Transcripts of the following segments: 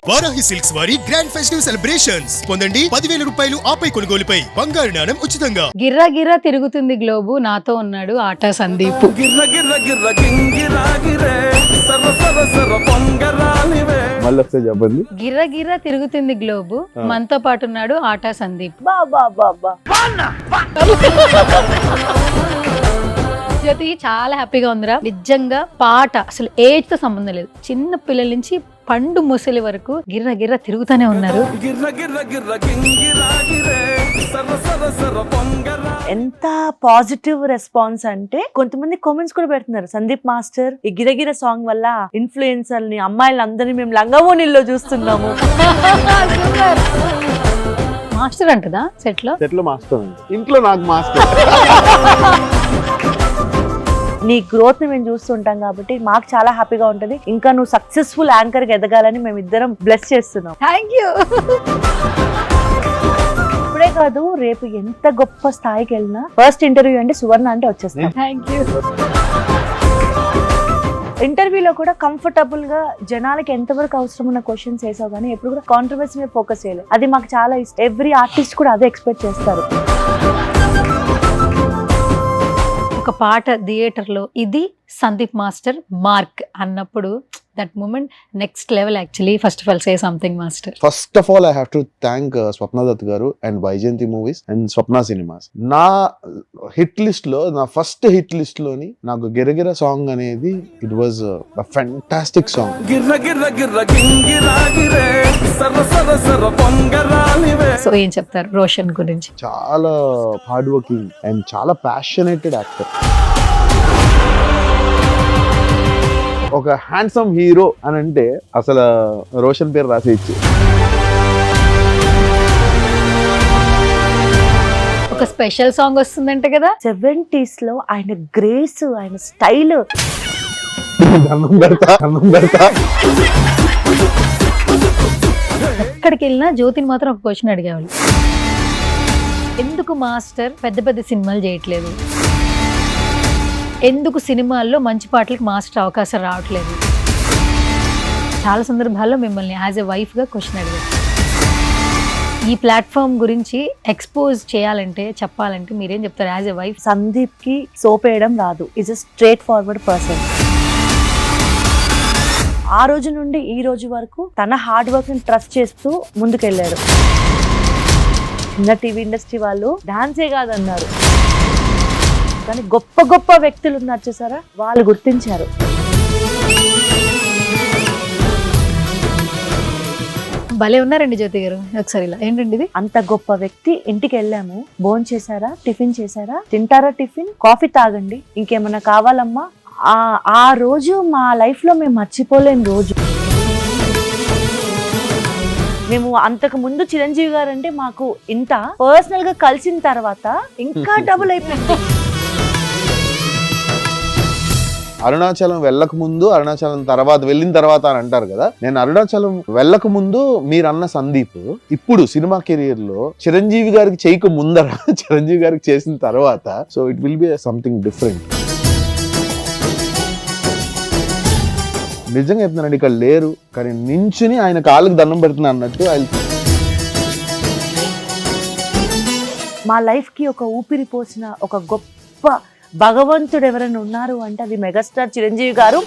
Varahi silks వారి grand festive celebrations పొందండి 10,000 రూపాయలు ఆపై కొనుగోలుపై బంగారు నాణెం ఉచితంగా. గిర్రా గిర్రా తిరుగుతుంది గ్లోబు, నాతో ఉన్నాడు ఆటా సందీప్. మళ్ళీ ఒకసారి చెప్పండి. గిర్రా గిర్రా తిరుగుతుంది గ్లోబు, మనతో పాటు ఉన్నాడు ఆటా సందీప్. జ్యోతి చాలా హ్యాపీగా ఉందిరా నిజంగా. పాట అసలు ఏజ్ తో సంబంధం లేదు, చిన్న పిల్లల నుంచి పండు ముసలి వరకు గిర్ర గిర్ర తిరుగుతూనే ఉన్నారు. ఎంత పాజిటివ్ రెస్పాన్స్ అంటే కొంతమంది కామెంట్స్ కూడా పెడుతున్నారు, సందీప్ మాస్టర్ ఈ గిరగిర సాంగ్ వల్ల ఇన్ఫ్లుయెన్సర్ని అమ్మాయిలందరినీ మేము లంగవోనిల్లో చూస్తున్నాము. మాస్టర్ అంటదా సెట్ లో మాస్టర్, ఇంట్లో నాకు మాస్టర్. నీ గ్రోత్ ని మేము చూస్తుంటాం కాబట్టి మాకు చాలా హ్యాపీగా ఉంటది. ఇంకా నువ్వు సక్సెస్ఫుల్ యాంకర్ గా ఎదగాలని మేము ఇద్దరం బ్లెస్ చేస్తున్నాం. Thank you. ఇప్పుడే కాదు, రేపు ఎంత గొప్ప స్థాయికి వెళ్ళినా ఫస్ట్ ఇంటర్వ్యూ అంటే సువర్ణ అంటే వచ్చేస్తాం. Thank you. ఇంటర్వ్యూలో కూడా కంఫర్టబుల్ గా జనాలకి ఎంతవరకు అవసరం ఉన్న క్వశ్చన్స్ వేసావు కానీ ఎప్పుడు కూడా కాంట్రవర్సీ మీద ఫోకస్ చేయలేదు. అది మాకు చాలా ఇష్టం. ఎవ్రీ ఆర్టిస్ట్ కూడా అదే ఎక్స్పెక్ట్ చేస్తారు. ఒక పాట థియేటర్ లో ఇది సందీప్ మాస్టర్ మార్క్ అన్నప్పుడు that moment next level actually. First of all say something master. First of all I have to thank Swapna Dutt garu and Vyjayanthi movies and Swapna cinemas. నా హిట్ లిస్ట్ లో, నా ఫస్ట్ హిట్ లిస్ట్ లోని నాకు గిరగిర సాంగ్ అనేది it was fantastic song. So ఏం చెప్తారు రోషన్ గురించి? చాలా హార్డ్ వర్కింగ్ అండ్ చాలా ప్యాషనేటెడ్ యాక్టర్. ఒక హ్యాండ్సమ్ హీరో అని అంటే అసలు రోషన్ పేరు రాసేయచ్చు. ఒక స్పెషల్ సాంగ్ వస్తుందంటే కదా 70s లో ఆయన గ్రేస్, ఆయన స్టైల్. ఎక్కడికి వెళ్ళినా జ్యోతిని మాత్రం ఒక క్వశ్చన్ అడిగేవాళ్ళు, ఎందుకు మాస్టర్ పెద్ద పెద్ద సినిమాలు చేయట్లేదు, ఎందుకు సినిమాల్లో మంచి పాటలకు మాస్టర్ అవకాశం రావట్లేదు? చాలా సందర్భాల్లో మిమ్మల్ని యాజ్ ఎ వైఫ్గా క్వశ్చన్ అడిగారు. ఈ ప్లాట్ఫామ్ గురించి ఎక్స్పోజ్ చేయాలంటే, చెప్పాలంటే మీరేం చెప్తారు యాజ్ ఎ వైఫ్? సందీప్ కి సోపేయడం రాదు, is a straightforward person. ఆ రోజు నుండి ఈ రోజు వరకు తన హార్డ్ వర్క్ ని ట్రస్ట్ చేస్తూ ముందుకెళ్ళాడు. చిన్న టీవీ ఇండస్ట్రీ వాళ్ళు డాన్సే కాదన్నారు, కానీ గొప్ప గొప్ప వ్యక్తులు ఉన్నారు చూసారా, వాళ్ళు గుర్తించారు. భలే ఉన్నారండి జ్యోతి గారు. ఒకసారి ఇలా ఏంటండి ఇది? అంత గొప్ప వ్యక్తి ఇంటికి వెళ్ళాము, భోజనం చేశారా, టిఫిన్ చేశారా, తింటారా టిఫిన్, కాఫీ తాగండి, ఇంకేమన్నా కావాలమ్మా. ఆ రోజు మా లైఫ్ లో మేము మర్చిపోలేని రోజు. మేము అంతకు ముందు చిరంజీవి గారు అంటే మాకు ఇంత, పర్సనల్ గా కలిసిన తర్వాత ఇంకా డబుల్ అయిపోయింది. అరుణాచలం వెళ్ళక ముందు, అరుణాచలం తర్వాత వెళ్ళిన తర్వాత అని అంటారు కదా. నేను అరుణాచలం వెళ్ళక ముందు మీరన్న సందీప్ ఇప్పుడు సినిమా కెరియర్ లో చిరంజీవి గారికి చేయక ముందర చిరంజీవి గారికి చేసిన తర్వాత, so it will be something different. నిజంగా చెప్తున్నానండి, ఇక్కడ లేరు కానీ నించుని ఆయన కాళ్ళకి దండం పెడుతున్నా అన్నట్టు. మా లైఫ్ కి ఒక ఊపిరి పోసిన ఒక గొప్ప భగవంతుడు ఎవరైనా ఉన్నారు అంటే అది మెగాస్టార్ చిరంజీవి గారు.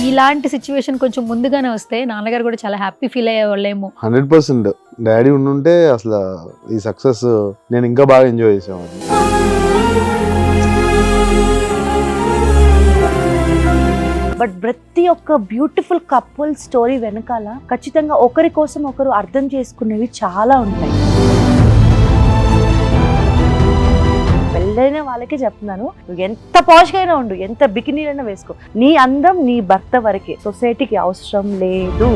ఇలాంటి సిచ్యువేషన్ కొంచెం ముందుగానే వస్తే నాన్నగారు కూడా చాలా హ్యాపీ ఫీల్ అయ్యేవాళ్ళేమో. 100% డాడీ ఉండుంటే అసలు ఈ సక్సెస్ నేను ఇంకా బాగా ఎంజాయ్ చేసేవాడిని. బట్ ప్రతి ఒక్క బ్యూటిఫుల్ కపుల్ స్టోరీ వెనకాల ఖచ్చితంగా ఒకరి కోసం ఒకరు అర్థం చేసుకునేవి చాలా ఉంటాయి. పెళ్ళైన వాళ్ళకే చెప్తున్నాను, నువ్వు ఎంత పాష్గా అయినా ఉండు, ఎంత బికినీలైనా వేసుకో, నీ అందం నీ భర్త వరకే, సొసైటీకి అవసరం లేదు.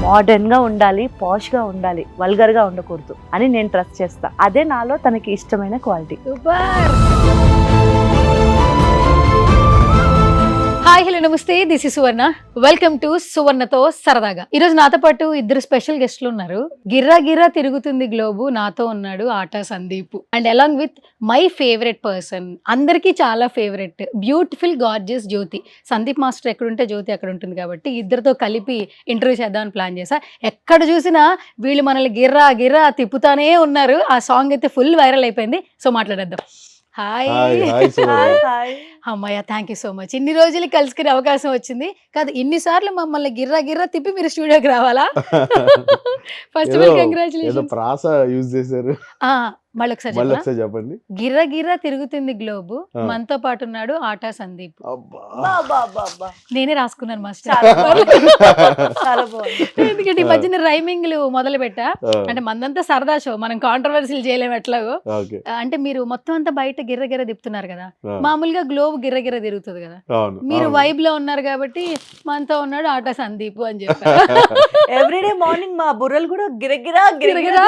మోడర్న్ గా ఉండాలి, పాష్ గా ఉండాలి, వల్గర్ గా ఉండకూడదు అని నేను ట్రస్ట్ చేస్తా. అదే నాలో తనకి ఇష్టమైన క్వాలిటీ. సూపర్. హాయ్ హలో నమస్తే, this is Suvarna. Welcome to సువర్ణతో సరదాగా. ఈ రోజు నాతో పాటు ఇద్దరు స్పెషల్ గెస్ట్లు ఉన్నారు. గిర్రా గిర్రా తిరుగుతుంది గ్లోబు నాతో ఉన్నాడు Aata Sandeep. And along with my favourite person, అందరికీ చాలా favourite, beautiful gorgeous Jyothi. Sandeep master ఎక్కడుంటే జ్యోతి అక్కడ ఉంటుంది కాబట్టి ఇద్దరితో కలిపి ఇంటర్వ్యూ చేద్దామని ప్లాన్ చేశా. ఎక్కడ చూసినా వీళ్ళు మనల్ని గిర్రా గిర్రా తిప్పుతానే ఉన్నారు. ఆ సాంగ్ అయితే ఫుల్ వైరల్ అయిపోయింది. సో మాట్లాడేద్దాం. హాయ్ అమ్మాయ, థ్యాంక్ యూ సో మచ్. ఇన్ని రోజులు కలుసుకునే అవకాశం వచ్చింది కాదు, ఇన్నిసార్లు మమ్మల్ని గిర్రా గిర్రా తిప్పి మీరు స్టూడియోకి రావాలా? First of all congratulations. ప్రాస యూజ్ చేశారు. మళ్ళీ ఒకసారి చెప్పండి. గిర్రా గిర్రా తిరుగుతుంది గ్లోబు, మనతో పాటు ఉన్నాడు ఆటా సందీప్. నేనే రాసుకున్నాను మాస్టర్, ఎందుకంటే ఈ మధ్యన రైమింగ్లు మొదలు పెట్టా. అంటే మందంతా సరదా షో, మనం కాంట్రవర్సీలు చేయలేము ఎట్లాగో. అంటే మీరు మొత్తం అంతా బయట గిర్ర గిర్ర తిప్పుతున్నారు కదా, మామూలుగా గ్లోబ్ గిర్ర గిర్ర తిరుగుతుంది కదా. మీరు వైబ్ లో ఉన్నారు కాబట్టి మనతో ఉన్నాడు ఆటా సందీప్ అని చెప్పారు. ఎవ్రీడే మార్నింగ్ మా బుర్రలు కూడా గిరగిరా గిరగిరా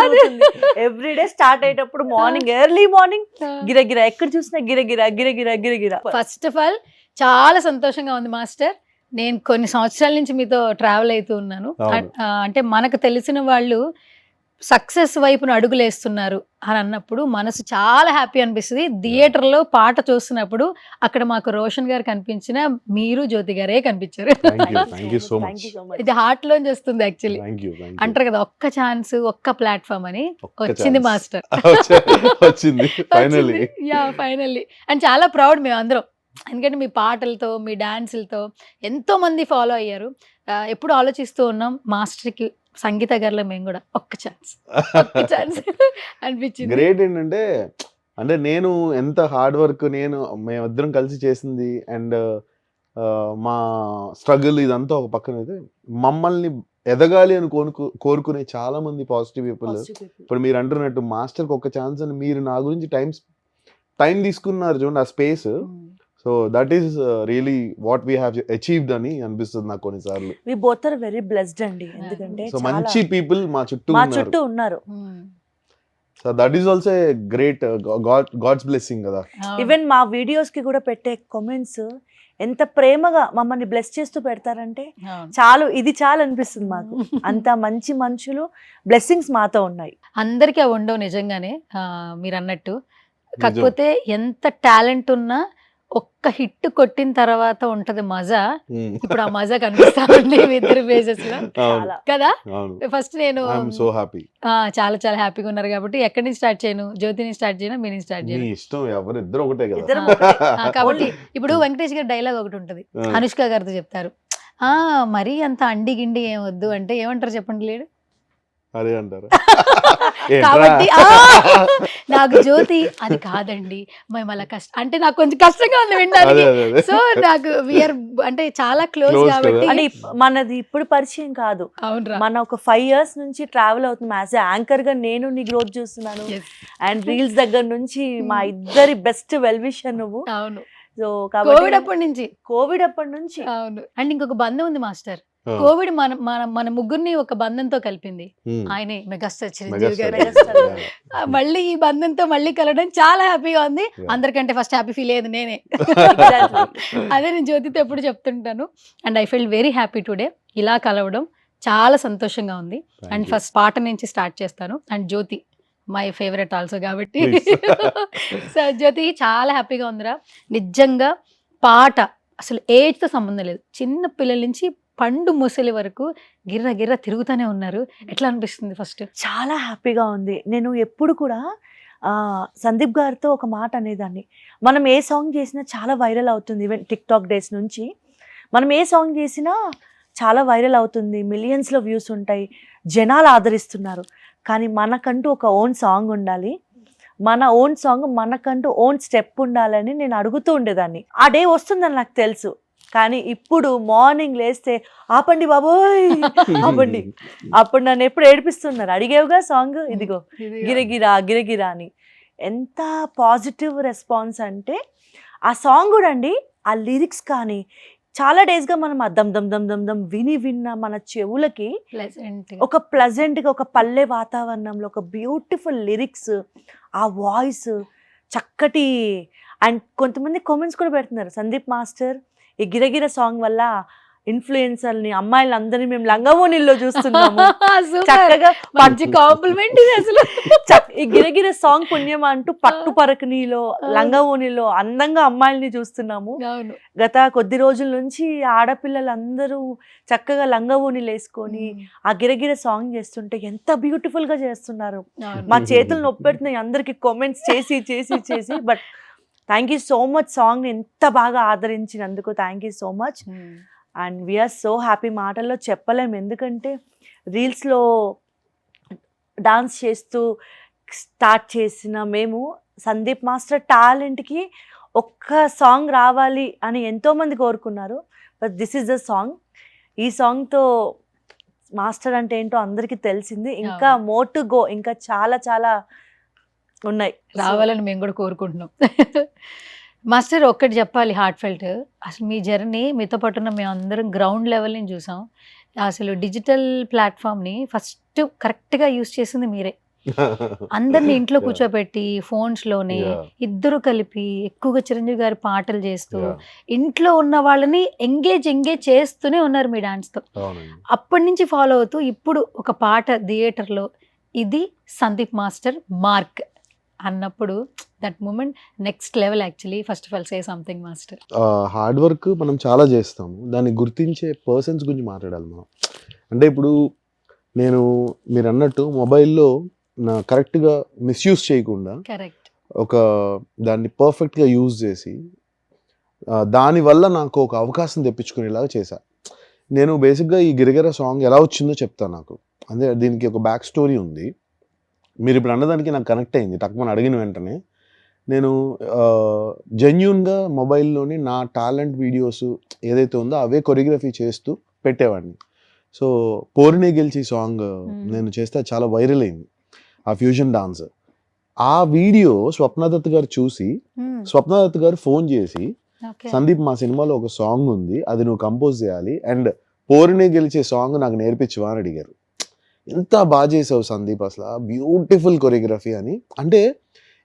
ఎవ్రీడే స్టార్ట్ అయ్యేటప్పుడు మార్నింగ్ ఎర్లీ మార్నింగ్ గిరగిరా, ఎక్కడ చూసినా గిరగిరా గిరగిరా గిరగిరా. ఫస్ట్ ఆఫ్ ఆల్ చాలా సంతోషంగా ఉంది మాస్టర్. నేను కొన్ని సంవత్సరాల నుంచి మీతో ట్రావెల్ అవుతూ ఉన్నాను. అంటే మనకు తెలిసిన వాళ్ళు సక్సెస్ వైపున అడుగులేస్తున్నారు అని అన్నప్పుడు మనసు చాలా హ్యాపీ అనిపిస్తుంది. థియేటర్లో పాట చూస్తున్నప్పుడు అక్కడ మాకు రోషన్ గారు కనిపించిన, మీరు జ్యోతి గారే కనిపించారు. ఇది హార్ట్ లోంచి వస్తుంది యాక్చువల్లీ. అంటారు కదా, ఒక్క ఛాన్స్ ఒక్క ప్లాట్ఫామ్ అని. వచ్చింది మాస్టర్, ఫైనల్లీ. అండ్ చాలా ప్రౌడ్ మేము అందరం, ఎందుకంటే మీ పాటలతో మీ డాన్సులతో ఎంతో మంది ఫాలో అయ్యారు. ఎప్పుడు ఆలోచిస్తూ ఉన్నాం మాస్టర్కి సంగీత గారిలో మేము కూడా ఒక్క ఛాన్స్ అనిపించింది. గ్రేట్ ఏంటంటే, అంటే నేను ఎంత హార్డ్ వర్క్, మేమిద్దరం కలిసి చేసింది అండ్ మా స్ట్రగుల్ ఇదంతా ఒక పక్కన అయితే, మమ్మల్ని ఎదగాలి అని కోరుకునే చాలా మంది పాజిటివ్ పీపుల్. ఇప్పుడు మీరు అంటున్నట్టు మాస్టర్కి ఒక ఛాన్స్ అని మీరు నా గురించి టైం తీసుకున్నారు చూడండి, ఆ space. So that is really what we have achieved అని అనిపిస్తుంది నాకు కొన్నిసార్లు. We both are very blessed అండి, ఎందుకంటే సో మంచి పీపుల్ మా చుట్టూ ఉన్నారు. So that is also great God's blessing కదా. ఈవెన్ మా వీడియోస్ కి కూడా పెట్టే కామెంట్స్ ఎంత ప్రేమగా మమ్మల్ని బ్లెస్ చేస్తూ పెడతారంటే ఇది చాలు అనిపిస్తుంది మాకు. అంత మంచి మనుషులు, బ్లెస్సింగ్స్ మాతో ఉన్నాయి. అందరికీ అవి ఉండవు నిజంగానే మీరు అన్నట్టు. కాకపోతే ఎంత టాలెంట్ ఉన్నా ఒక్క హిట్ కొట్టిన తర్వాత ఉంటది మజా. ఇప్పుడు ఆ మజా కనిపిస్తా ఉంది మీ ఇద్దరు ఫేసెస్ లో కదా. ఫస్ట్ నేను చాలా చాలా హ్యాపీగా ఉన్నారు కాబట్టి ఎక్కడి నుంచి స్టార్ట్ చేయను, జ్యోతిని స్టార్ట్ చేయను, మీ నుంచి స్టార్ట్ చేయను కాబట్టి ఇప్పుడు వెంకటేష్ గారి డైలాగ్ ఒకటి ఉంటది, అనుష్క గారితో చెప్తారు, మరీ అంత అండి గిండి ఏం వద్దు అంటే ఏమంటారు చెప్పండి లేడు కాబట్టి నాకు జ్యోతి అది కాదండి మేము అలా అంటే నాకు కొంచెం కష్టంగా ఉంది వినడానికి. సో నాకు వీఆర్ అంటే చాలా క్లోజ్ కాబట్టి. అని మనది ఇప్పుడు పరిచయం కాదు, మన ఒక 5 years నుంచి ట్రావెల్ అవుతుంది. యాజ్ యాంకర్ గా నేను నీ గ్రోత్ చూస్తున్నాను, అండ్ రీల్స్ దగ్గర నుంచి మా ఇద్దరి బెస్ట్ వెల్ విషర్ నువ్వు. అవును. సో కోవిడ్ అప్పటి నుంచి అవును. అండ్ ఇంకొక బంధం ఉంది మాస్టర్, కోవిడ్ మన ముగ్గురిని ఒక బంధంతో కలిపింది. ఆయనే మెగాస్టార్ చిరంజీవి గారు. మళ్ళీ ఈ బంధంతో మళ్ళీ కలవడం చాలా హ్యాపీగా ఉంది. అందరికంటే ఫస్ట్ హ్యాపీ ఫీల్ అయ్యేది నేనే. అదే నేను జ్యోతితో ఎప్పుడు చెప్తుంటాను. And I feel very happy today, ఇలా కలవడం చాలా సంతోషంగా ఉంది. అండ్ ఫస్ట్ పాట నుంచి స్టార్ట్ చేస్తాను. And Jyothi my favourite also కాబట్టి. సో జ్యోతి చాలా హ్యాపీగా ఉందిరా నిజంగా. పాట అసలు ఏజ్తో సంబంధం లేదు, చిన్న పిల్లల నుంచి పండు ముసలి వరకు గిర్ర గిర్ర తిరుగుతూనే ఉన్నారు. ఎట్లా అనిపిస్తుంది? ఫస్ట్ చాలా హ్యాపీగా ఉంది. నేను ఎప్పుడు కూడా సందీప్ గారితో ఒక మాట అనేదాన్ని, మనం ఏ సాంగ్ చేసినా చాలా వైరల్ అవుతుంది. ఈవెన్ టిక్టాక్ డేస్ నుంచి మనం ఏ సాంగ్ చేసినా చాలా వైరల్ అవుతుంది, మిలియన్స్లో వ్యూస్ ఉంటాయి, జనాలు ఆదరిస్తున్నారు. కానీ మనకంటూ ఒక ఓన్ సాంగ్ ఉండాలి, మన ఓన్ సాంగ్ మనకంటూ ఓన్ స్టెప్ ఉండాలని నేను అడుగుతూ ఉండేదాన్ని. ఆ డే వస్తుందని నాకు తెలుసు. కానీ ఇప్పుడు మార్నింగ్ లేస్తే ఆపండి బాబోయ్ ఆపండి, అప్పుడు నన్ను ఎప్పుడు ఏడిపిస్తున్నారు, అడిగేవుగా సాంగ్ ఇదిగో గిరగిరా గిరగిరా అని. ఎంత పాజిటివ్ రెస్పాన్స్ అంటే ఆ సాంగ్ కూడా అండి, ఆ లిరిక్స్ కానీ చాలా డేస్గా మనం ఆ దమ్ దమ్ దమ్ దమ్ దమ్ విన్న మన చెవులకి ఒక ప్లెజెంట్గా, ఒక పల్లె వాతావరణంలో ఒక బ్యూటిఫుల్ లిరిక్స్, ఆ వాయిస్ చక్కటి. అండ్ కొంతమంది కామెంట్స్ కూడా పెడుతున్నారు, సందీప్ మాస్టర్ ఈ గిరగిర సాంగ్ వల్ల ఇన్ఫ్లుయెన్సర్ని అమ్మాయిలు అందరినీ మేము లంగవోనిల్లో చూస్తున్నాము. చక్కగా మంచి కాంప్లిమెంట్ ఇది అసలు. ఈ గిరగిర సాంగ్ పుణ్యం అంటూ పట్టు పరకనీలో లంగవోనిలో అందంగా అమ్మాయిల్ని చూస్తున్నాము. అవును. గత కొద్ది రోజుల నుంచి ఆడపిల్లలందరూ చక్కగా లంగవోనిలు వేసుకొని ఆ గిరగిర సాంగ్ చేస్తుంటే ఎంత బ్యూటిఫుల్ గా చేస్తున్నారు. మా చేతులు నొప్పి పెడుతున్నాయి అందరికి కామెంట్స్ చేసి చేసి చేసి. But thank you so much, song ఎంత బాగా ఆదరించినందుకు thank you so much. And we are so happy, మాటల్లో చెప్పలేము. ఎందుకంటే రీల్స్లో డాన్స్ చేస్తూ స్టార్ట్ చేసిన మేము సందీప్ మాస్టర్ టాలెంట్కి ఒక్క సాంగ్ రావాలి అని ఎంతోమంది కోరుకున్నారు. But this is the song. ఈ సాంగ్తో మాస్టర్ అంటే ఏంటో అందరికీ తెలిసింది. ఇంకా మోర్ టు గో, ఇంకా చాలా చాలా ఉన్నాయి రావాలని మేము కూడా కోరుకుంటున్నాం. మాస్టర్ ఒక్కటి చెప్పాలి, హార్ట్ ఫెల్ట్, అసలు మీ జర్నీ మీతో పాటు ఉన్న మేము అందరం గ్రౌండ్ లెవెల్ నుంచి చూసాం. అసలు డిజిటల్ ప్లాట్ఫామ్ని ఫస్ట్ కరెక్ట్గా యూస్ చేసింది మీరే. అందరిని ఇంట్లో కూర్చోబెట్టి ఫోన్స్లోనే ఇద్దరు కలిపి ఎక్కువగా చిరంజీవి గారి పాటలు చేస్తూ ఇంట్లో ఉన్న వాళ్ళని ఎంగేజ్ చేస్తూనే ఉన్నారు మీ డాన్స్తో. అప్పటి నుంచి ఫాలో అవుతూ ఇప్పుడు ఒక పాట థియేటర్లో ఇది సందీప్ మాస్టర్ మార్క్ అన్నప్పుడు that moment next level. Actually first of all say something master. Hard work మనం చాలా చేస్తాము, దాన్ని గుర్తించే పర్సన్స్ గురించి మాట్లాడాలి మనం. అంటే ఇప్పుడు నేను మీరు అన్నట్టు మొబైల్లో కరెక్ట్గా మిస్యూజ్ చేయకుండా కరెక్ట్ ఒక దాన్ని పర్ఫెక్ట్గా యూజ్ చేసి దానివల్ల నాకు ఒక అవకాశం తెప్పించుకునేలాగా చేశా. నేను బేసిక్గా ఈ గిరగిర సాంగ్ ఎలా వచ్చిందో చెప్తాను. నాకు అంటే దీనికి ఒక బ్యాక్ స్టోరీ ఉంది. మీరు ఇప్పుడు అన్నదానికి నాకు కనెక్ట్ అయింది టక్మని అడిగిన వెంటనే. నేను జెన్యూన్గా మొబైల్లోని నా టాలెంట్ వీడియోస్ ఏదైతే ఉందో అవే కొరియోగ్రఫీ చేస్తూ పెట్టేవాడిని. సో పోరినే గెలిచి సాంగ్ నేను చేస్తే చాలా వైరల్ అయింది, ఆ ఫ్యూజన్ డాన్స్. ఆ వీడియో స్వప్నదత్ గారు చూసి స్వప్నదత్ గారు ఫోన్ చేసి, సందీప్ మా సినిమాలో ఒక సాంగ్ ఉంది, అది నువ్వు కంపోజ్ చేయాలి అండ్ పోరినే గెలిచే సాంగ్ నాకు నేర్పించవా అని అడిగారు. ఎంత బాగా చేసావు సందీప్, అసలు బ్యూటిఫుల్ కొరియోగ్రఫీ అని. అంటే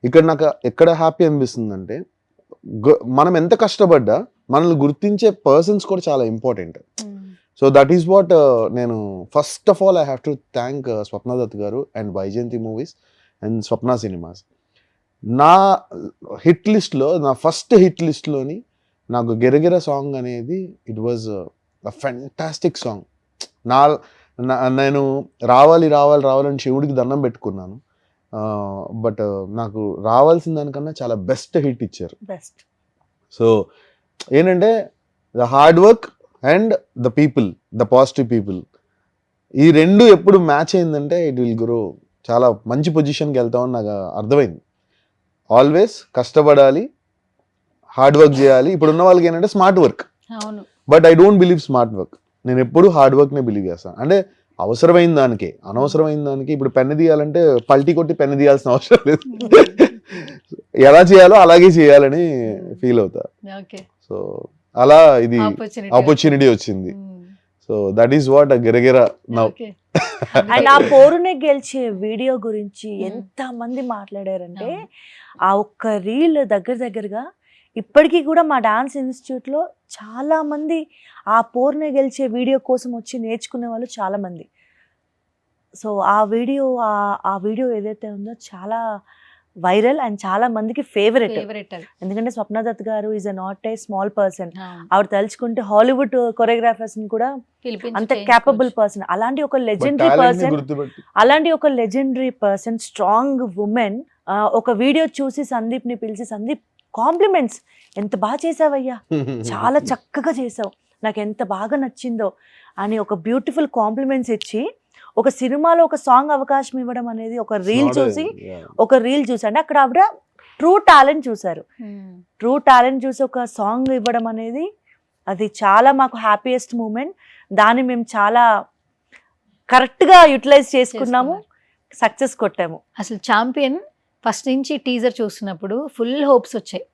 ఇక్కడ నాకు ఎక్కడ హ్యాపీ అనిపిస్తుంది అంటే మనం ఎంత కష్టపడ్డా మనల్ని గుర్తించే పర్సన్స్ కూడా చాలా important. So that is what నేను first of all I have to thank Swapna Dutt గారు and Vyjayanthi movies and Swapna cinemas. నా హిట్ లిస్ట్లో, నా ఫస్ట్ హిట్ లిస్ట్లోని నాకు గిరగిర సాంగ్ అనేది it was a fantastic song. నేను రావాలి రావాలి రావాలని శివుడికి దండం పెట్టుకున్నాను. బట్ నాకు రావాల్సిన దానికన్నా చాలా బెస్ట్ హిట్ ఇచ్చారు. బెస్ట్. సో ఏంటంటే the hard work and the people, the positive people, ఈ రెండు ఎప్పుడు మ్యాచ్ అయిందంటే ఇట్ విల్ గ్రో. చాలా మంచి పొజిషన్కి వెళ్తామని నాకు అర్థమైంది. ఆల్వేస్ కష్టపడాలి, హార్డ్ వర్క్ చేయాలి. ఇప్పుడు ఉన్న వాళ్ళకి ఏంటంటే smart work, but I don't believe smart work. నేను ఎప్పుడు హార్డ్ వర్క్నే బిలీవ్ చేస్తాను. అంటే అవసరమైన దానికే, అనవసరమైన దానికి ఇప్పుడు పెన్ను తీయాలంటే పల్టీ కొట్టి పెన్ను తీయాల్సిన అవసరం లేదు. ఎలా చేయాలో అలాగే చేయాలని ఫీల్ అవుతా. సో అలా ఇది ఆపర్చునిటీ వచ్చింది. So that is what Giragira now. And ఆ పోరునే గెలిచే వీడియో గురించి ఎంత మంది మాట్లాడారంటే, ఆ ఒక్క రీల్ దగ్గరగా ఇప్పటికీ కూడా మా డాన్స్ ఇన్స్టిట్యూట్లో చాలా మంది ఆ పోరునే గెలిచే వీడియో కోసం వచ్చి నేర్చుకునే వాళ్ళు చాలా మంది. సో ఆ వీడియో ఏదైతే ఉందో చాలా వైరల్ అండ్ చాలా మందికి ఫేవరెట్. ఎందుకంటే స్వప్నదత్ గారు is not a small person. ఆవిడ తలుచుకుంటే హాలీవుడ్ కొరియోగ్రాఫర్స్ ని కూడా అంత క్యాపబుల్ పర్సన్. అలాంటి ఒక లెజెండరీ పర్సన్, స్ట్రాంగ్ ఉమెన్ ఒక వీడియో చూసి సందీప్ ని పిలిచి, సందీప్ కాంప్లిమెంట్స్, ఎంత బాగా చేసావయ్యా, చాలా చక్కగా చేసావు, నాకు ఎంత బాగా నచ్చిందో అని ఒక బ్యూటిఫుల్ కాంప్లిమెంట్స్ ఇచ్చి ఒక సినిమాలో ఒక సాంగ్ అవకాశం ఇవ్వడం అనేది ఒక రీల్ చూసి అంటే అక్కడ ఆవిడ ట్రూ టాలెంట్ చూసి ఒక సాంగ్ ఇవ్వడం అనేది అది చాలా మాకు హ్యాపీయెస్ట్ మూమెంట్. దాన్ని మేము చాలా కరెక్ట్గా యూటిలైజ్ చేసుకున్నాము, సక్సెస్ కొట్టాము. అసలు ఛాంపియన్ ఫస్ట్ నుంచి టీజర్ చూస్తున్నప్పుడు ఫుల్ హోప్స్ వచ్చాయి.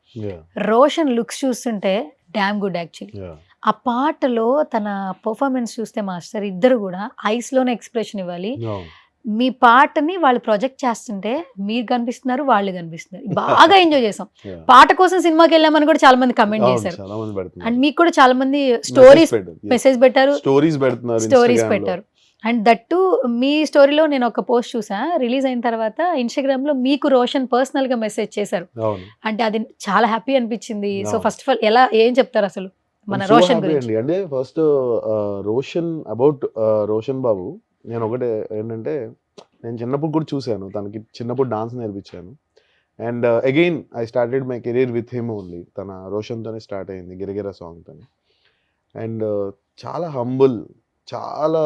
రోషన్ లుక్స్ చూస్తుంటే డామ్ గుడ్ యాక్చువల్లీ. ఆ పాటలో తన పర్ఫార్మెన్స్ చూస్తే మాస్టర్ ఇద్దరు కూడా ఐస్ లోనే ఎక్స్ప్రెషన్ ఇవ్వాలి. మీ పాటని వాళ్ళు ప్రొజెక్ట్ చేస్తుంటే మీరు కనిపిస్తున్నారు, వాళ్ళు కనిపిస్తున్నారు. బాగా ఎంజాయ్ చేసాం. Yeah. పాట కోసం సినిమాకి వెళ్ళామని కూడా చాలా మంది కమెంట్ చేశారు. చాలా మంది పెడుతున్నారు. అండ్ మీకు కూడా చాలా మంది స్టోరీస్ మెసేజ్ పెట్టారు, స్టోరీస్ పెడుతున్నారు, స్టోరీస్ Instagram లో. పెట్టారు. అండ్ దట్టు మీ స్టోరీలో నేను ఒక పోస్ట్ చూసా, రిలీజ్ అయిన తర్వాత ఇన్స్టాగ్రామ్ లో మీకు రోషన్ పర్సనల్ గా మెసేజ్ చేశారు. అవును. అంటే అది చాలా హ్యాపీ అనిపించింది. సో అవును. ఫస్ట్ ఆఫ్ ఆల్ ఏం చెప్తారు అసలు మన I'm so రోషన్ happy గురించి? అండి. అంటే ఫస్ట్ రోషన్ అబౌట్ రోషన్ బాబు, నేను ఒకటే ఏంటంటే, నేను చిన్నప్పుడు కూడా చూశాను, తనకి చిన్నప్పుడు డాన్స్ నేర్పించాను. And again I started my career with him only. తన రోషన్తోనే స్టార్ట్ అయింది, గిరగిర సాంగ్తో. అండ్ చాలా హంబుల్, చాలా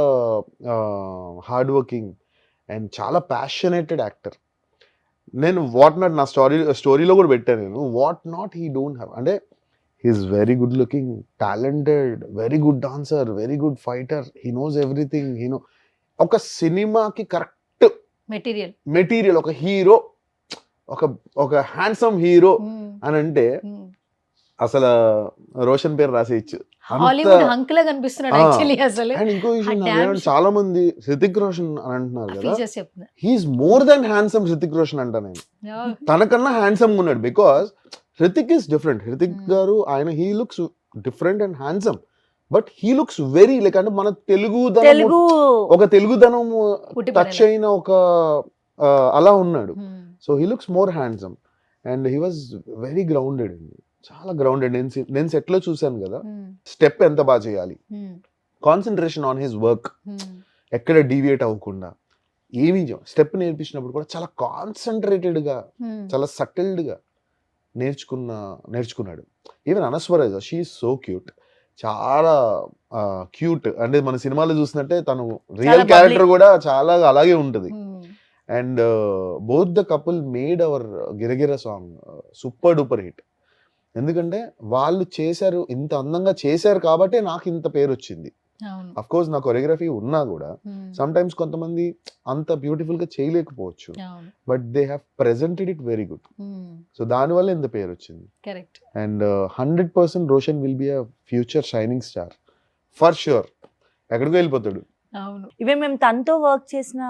హార్డ్ వర్కింగ్ అండ్ చాలా ప్యాషనేటెడ్ యాక్టర్. నేను వాట్ నాట్ నా స్టోరీలో కూడా పెట్టాను నేను, what not he don't have. అంటే he is very good looking, talented, very good dancer, very good fighter, he knows everything. ఒక సినిమాకి కరెక్ట్ మెటీరియల్, ఒక హీరో, ఒక హ్యాండ్సమ్ హీరో అని అంటే అసలు రోషన్ పేరు రాసేయచ్చు. హాలీవుడ్ హంక్ లా కనిపిస్తున్నాడు యాక్చువల్లీ అసలు. అండ్ ఇంకో విషయం, చాలా మంది హృతిక్ రోషన్ అని అంటున్నారు కదా, ఫీచర్స్ చెప్తున్నా. He's more than handsome Hrithik Roshan అంట నేను. తనకన్నా హ్యాండ్సమ్ ఉన్నాడు, because Hrithik is different. Hrithik గారు ఆయన he looks different and handsome, but he looks very like, అంటే మన తెలుగుదనం టచ్ అయిన ఒక అలా ఉన్నాడు. So he looks more handsome and he was very grounded అండి, చాలా గ్రౌండెడ్. నేను సెట్ లో చూశాను కదా, స్టెప్ ఎంత బాగా చేయాలి, కాన్సన్ట్రేషన్ ఆన్ హిస్ వర్క్, ఎక్కడ డీవియేట్ అవ్వకుండా, ఏమీ స్టెప్ నేర్పించినప్పుడు కూడా చాలా కాన్సన్ట్రేటెడ్ గా, చాలా సటిల్డ్ గా నేర్చుకున్నాడు. Even అనస్వరాజ్, she is so cute, చాలా క్యూట్. అంటే మన సినిమాలో చూసినట్టే తను రియల్ క్యారెక్టర్ కూడా చాలా అలాగే ఉంటది. And both the couple made our Giragira song super duper hit. ఎందుకంటే వాళ్ళు చేశారు, ఇంత అందంగా చేశారు కాబట్టి నాకు ఇంత పేరు వచ్చింది. అఫ్ కోర్స్ నా కొరియోగ్రఫీ ఉన్నా కూడా సమ్ టైమ్స్ కొంతమంది అంత బ్యూటిఫుల్ గా చేయలేకపోవచ్చు, but they have presented it very good. So దానివల్ల ఇంత పేరు వచ్చింది. And 100% Roshan will be a future shining star for sure. ఎక్కడికి వెళ్ళిపోతాడు. ఇవే మేము తనతో వర్క్ చేసిన